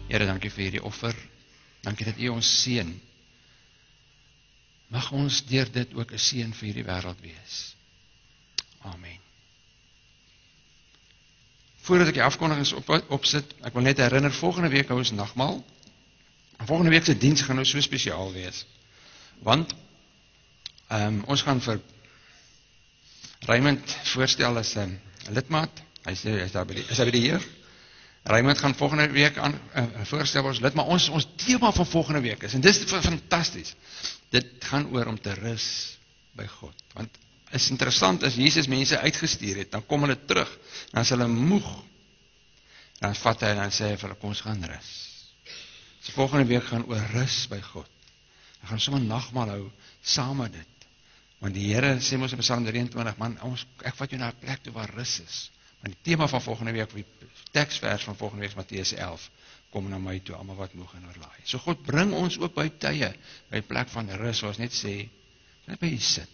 Here, dankie vir hierdie offer. Dankie dat U ons seën. Mag ons deur dit ook 'n seën vir hierdie wêreld wees. Amen. Voordat ek die afkondigings opsit, ek wil net herinner, volgende week hou ons nagmaal. En volgende week se diens gaan nou so spesiaal wees. Want ons gaan vir Raymond voorstel as 'n lidmaat. Hy is daar by die Heer. Raymond gaan volgende week voorstel as lid, maar ons tema van volgende week is, en dit is fantasties, dit gaan oor om te rus by God. Want is interessant, as Jesus mense uitgestuur het, dan kom hulle terug, dan is hulle moeg, dan vat hy en dan sê hy vir hulle, kom ons gaan rus. So volgende week gaan oor rus by God. Hy gaan sommer nagmaal hou, saam met dit. Want die Here sê ons in Psalm 23, man, ek vat jou na 'n plek toe waar rus is. Want die tema van volgende week, die teksvers van volgende week is Matteus 11, kom na my toe, almal wat moeg en oorlaai. So God bring ons ook by tye, by 'n plek van rus, soos net sê, net by jy sit.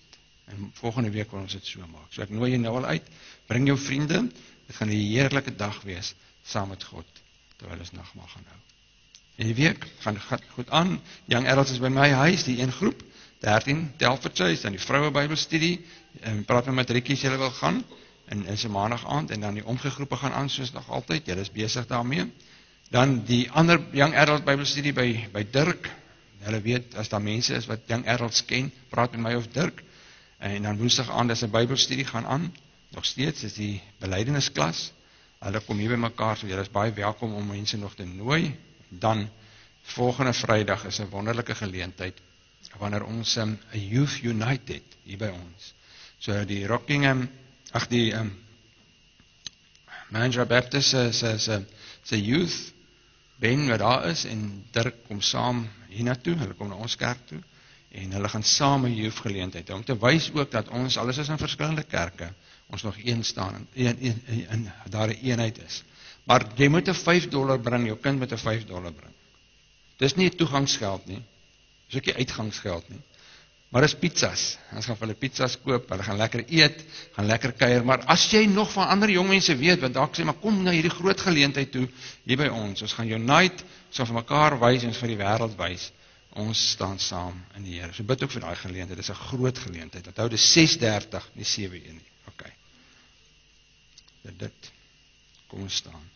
En volgende week wil ons dit so maak. So ek nooi jou nou al uit, bring jou vriende, dit gaan 'n heerlike dag wees, saam met God, terwyl ons nagmaal gaan hou. En die week gaan goed aan, Young Adults is by my huis, die een groep, 13, Telford Church, dan die vroue Bybelstudie, praat met Rikkie, julle wil gaan, en is 'n maandag aand, en dan die omgegroepe gaan aan, soos nog altyd, julle is besig daarmee. Dan die ander Young Adult Bybelstudie by Dirk, julle weet, as daar mense is wat Young Adults ken, praat met my of Dirk, en dan woensdag aand is 'n Bybelstudie gaan aan, nog steeds is die belydennisklas, hulle kom hier by mekaar, so julle is baie welkom om mense nog te nooi. Dan, volgende Vrydag is 'n wonderlike geleentheid, wanneer ons 'n Youth United hier by ons. So die Rockingham, die Mandurah Baptist se youth, Ben wat daar is, en Dirk kom saam hiernatoe, hulle kom na ons kerk toe, en hulle gaan saam 'n youth geleentheid, om te wys ook dat ons, alles is in verskillende kerke, ons nog een staan, en daar 'n eenheid is. Maar jy moet 'n $5 bring, jou kind moet 'n $5 bring. Dis nie toegangsgeld nie, dis ook nie uitgangsgeld nie, maar dis pizzas. Ons gaan vir hulle pizzas koop, hulle gaan lekker eet, gaan lekker kuier, maar as jy nog van ander jong mense weet, wat dalk sê, maar kom na hierdie groot geleentheid toe, hier by ons gaan unite, ons gaan vir mekaar wys, en ons vir die wêreld wys, ons staan saam in die Here. So bid ook vir daai geleentheid, dis 'n groot geleentheid, onthou dis 6:30, nie 7:1 nie, okay. Dit, kom ons staan.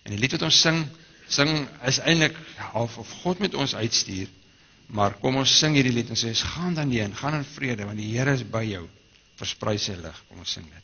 En die lied wat ons sing is eintlik half of God met ons uitstuur, maar kom ons sing hierdie lied en sê, gaan dan heen, gaan in vrede, want die Here is by jou, versprei sy lig, kom ons sing dit.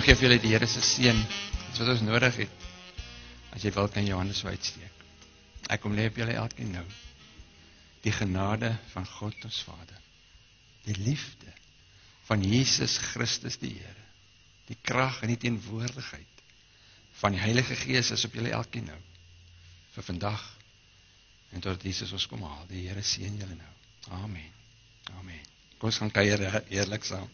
gee vir julle die Here se seën. Dis wat ons nodig het. As jy wil, kan jy jou hande so uitsteek. Ek kom lê op julle elkeen nou. Die genade van God ons Vader, die liefde van Jesus Christus die Here, die krag en die teenwoordigheid van die Heilige Gees is op julle elkeen nou, vir vandag, en tot Jesus ons kom haal. Die Here seën julle nou. Amen. Amen. Kom ons gaan kuier heerlik saam.